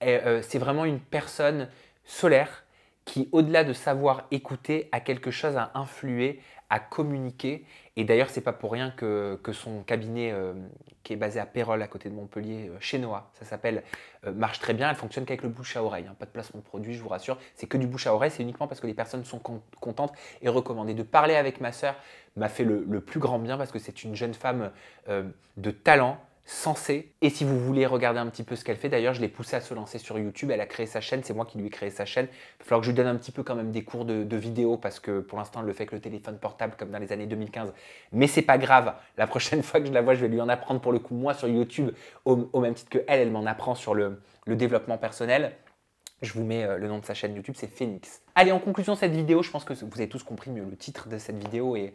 C'est vraiment une personne solaire qui, au-delà de savoir écouter, a quelque chose à influer, à communiquer. Et d'ailleurs, c'est pas pour rien que son cabinet, qui est basé à Pérols, à côté de Montpellier, chez Noah, ça s'appelle, marche très bien. Elle fonctionne qu'avec le bouche à oreille, hein, pas de placement de produit, je vous rassure. C'est que du bouche à oreille, c'est uniquement parce que les personnes sont contentes et recommandées. De parler avec ma sœur m'a fait le plus grand bien parce que c'est une jeune femme de talent, sensée. Et si vous voulez regarder un petit peu ce qu'elle fait, d'ailleurs, je l'ai poussée à se lancer sur YouTube. Elle a créé sa chaîne, c'est moi qui lui ai créé sa chaîne. Il va falloir que je lui donne un petit peu quand même des cours de vidéo parce que pour l'instant, elle le fait avec le téléphone portable comme dans les années 2015. Mais c'est pas grave. La prochaine fois que je la vois, je vais lui en apprendre pour le coup, moi, sur YouTube, au même titre que elle m'en apprend sur le développement personnel. Je vous mets le nom de sa chaîne YouTube, c'est Phoenix. Allez, en conclusion de cette vidéo, je pense que vous avez tous compris mieux le titre de cette vidéo et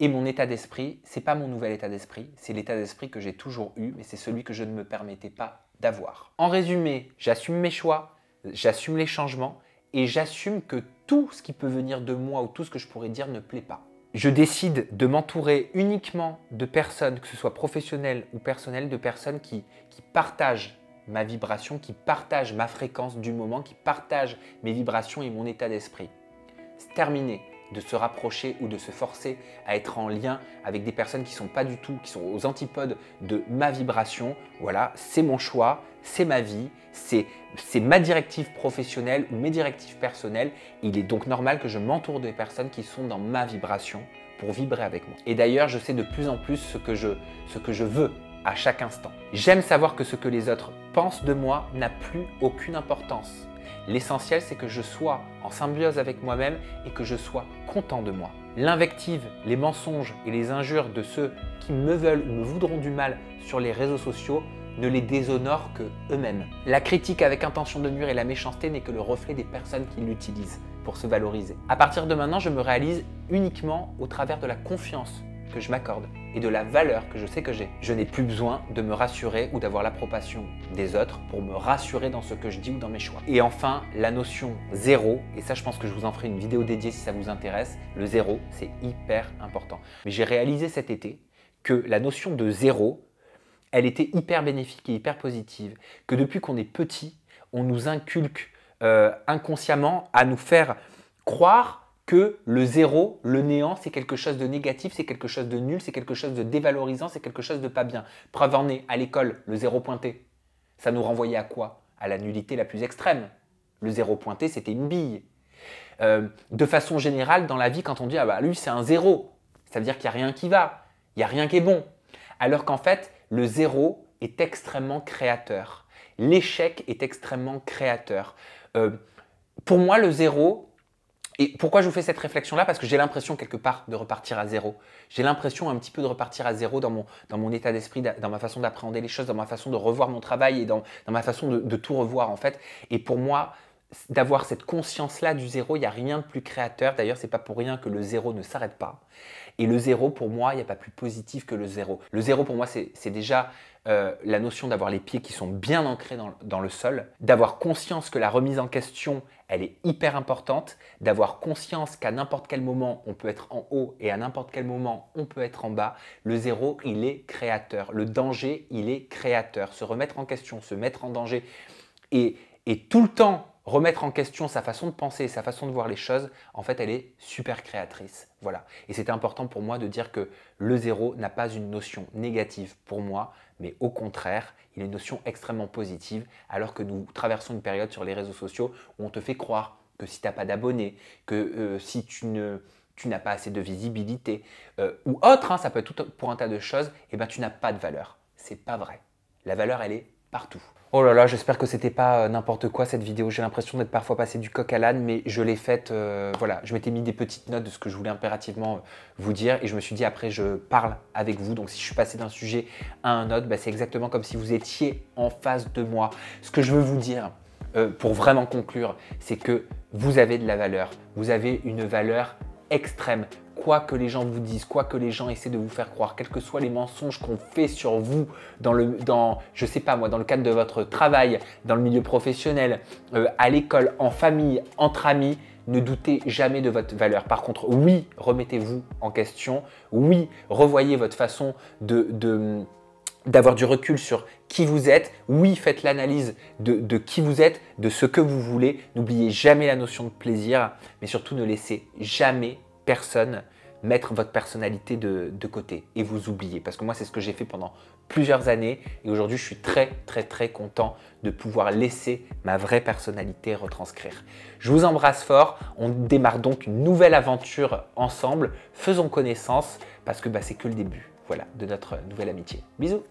mon état d'esprit. Ce n'est pas mon nouvel état d'esprit, c'est l'état d'esprit que j'ai toujours eu, mais c'est celui que je ne me permettais pas d'avoir. En résumé, j'assume mes choix, j'assume les changements et j'assume que tout ce qui peut venir de moi ou tout ce que je pourrais dire ne plaît pas. Je décide de m'entourer uniquement de personnes, que ce soit professionnelles ou personnelles, de personnes qui partagent ma vibration, qui partage ma fréquence du moment, qui partage mes vibrations et mon état d'esprit. C'est terminé de se rapprocher ou de se forcer à être en lien avec des personnes qui ne sont pas du tout, qui sont aux antipodes de ma vibration. Voilà, c'est mon choix, c'est ma vie, c'est ma directive professionnelle ou mes directives personnelles. Il est donc normal que je m'entoure de personnes qui sont dans ma vibration pour vibrer avec moi. Et d'ailleurs, je sais de plus en plus ce que je veux à chaque instant. J'aime savoir que ce que les autres pensent de moi n'a plus aucune importance. L'essentiel, c'est que je sois en symbiose avec moi-même et que je sois content de moi. L'invective, les mensonges et les injures de ceux qui me veulent ou me voudront du mal sur les réseaux sociaux ne les déshonorent que eux-mêmes. La critique avec intention de nuire et la méchanceté n'est que le reflet des personnes qui l'utilisent pour se valoriser. À partir de maintenant, je me réalise uniquement au travers de la confiance que je m'accorde et de la valeur que je sais que j'ai. Je n'ai plus besoin de me rassurer ou d'avoir l'approbation des autres pour me rassurer dans ce que je dis ou dans mes choix. Et enfin, la notion zéro, et ça je pense que je vous en ferai une vidéo dédiée si ça vous intéresse, le zéro, c'est hyper important. Mais j'ai réalisé cet été que la notion de zéro, elle était hyper bénéfique et hyper positive, que depuis qu'on est petit, on nous inculque inconsciemment à nous faire croire que le zéro, le néant, c'est quelque chose de négatif, c'est quelque chose de nul, c'est quelque chose de dévalorisant, c'est quelque chose de pas bien. Preuve en est, à l'école, le zéro pointé, ça nous renvoyait à quoi? À la nullité la plus extrême. Le zéro pointé, c'était une bille. De façon générale, dans la vie, quand on dit « ah bah lui, c'est un zéro », ça veut dire qu'il n'y a rien qui va, il n'y a rien qui est bon. Alors qu'en fait, le zéro est extrêmement créateur. L'échec est extrêmement créateur. Pour moi, le zéro… Et pourquoi je vous fais cette réflexion-là? Parce que j'ai l'impression quelque part de repartir à zéro. J'ai l'impression un petit peu de repartir à zéro dans mon état d'esprit, dans ma façon d'appréhender les choses, dans ma façon de revoir mon travail et dans ma façon de tout revoir en fait. Et pour moi, d'avoir cette conscience-là du zéro, il n'y a rien de plus créateur. D'ailleurs, ce n'est pas pour rien que le zéro ne s'arrête pas. Et le zéro, pour moi, il n'y a pas plus positif que le zéro. Le zéro, pour moi, c'est déjà la notion d'avoir les pieds qui sont bien ancrés dans le sol, d'avoir conscience que la remise en question, elle est hyper importante, d'avoir conscience qu'à n'importe quel moment, on peut être en haut et à n'importe quel moment, on peut être en bas. Le zéro, il est créateur. Le danger, il est créateur. Se remettre en question, se mettre en danger et tout le temps remettre en question sa façon de penser, sa façon de voir les choses, en fait, elle est super créatrice. Voilà. Et c'était important pour moi de dire que le zéro n'a pas une notion négative pour moi, mais au contraire, il a une notion extrêmement positive, alors que nous traversons une période sur les réseaux sociaux où on te fait croire que si tu n'as pas d'abonnés, que si tu n'as pas assez de visibilité, ou autre, hein, ça peut être tout pour un tas de choses, et ben tu n'as pas de valeur. C'est pas vrai. La valeur, elle est partout. Oh là là, j'espère que c'était pas n'importe quoi cette vidéo. J'ai l'impression d'être parfois passé du coq à l'âne, mais je l'ai faite, voilà. Je m'étais mis des petites notes de ce que je voulais impérativement vous dire et je me suis dit après je parle avec vous. Donc si je suis passé d'un sujet à un autre, bah, c'est exactement comme si vous étiez en face de moi. Ce que je veux vous dire, pour vraiment conclure, c'est que vous avez de la valeur. Vous avez une valeur extrême. Quoi que les gens vous disent, quoi que les gens essaient de vous faire croire, quels que soient les mensonges qu'on fait sur vous je sais pas moi, dans le cadre de votre travail, dans le milieu professionnel, à l'école, en famille, entre amis, ne doutez jamais de votre valeur. Par contre, oui, remettez-vous en question. Oui, revoyez votre façon d'avoir du recul sur qui vous êtes. Oui, faites l'analyse de qui vous êtes, de ce que vous voulez. N'oubliez jamais la notion de plaisir, mais surtout ne laissez jamais personne mettre votre personnalité de côté et vous oublier. Parce que moi, c'est ce que j'ai fait pendant plusieurs années et aujourd'hui, je suis très content de pouvoir laisser ma vraie personnalité retranscrire. Je vous embrasse fort. On démarre donc une nouvelle aventure ensemble. Faisons connaissance parce que c'est que le début, voilà, de notre nouvelle amitié. Bisous!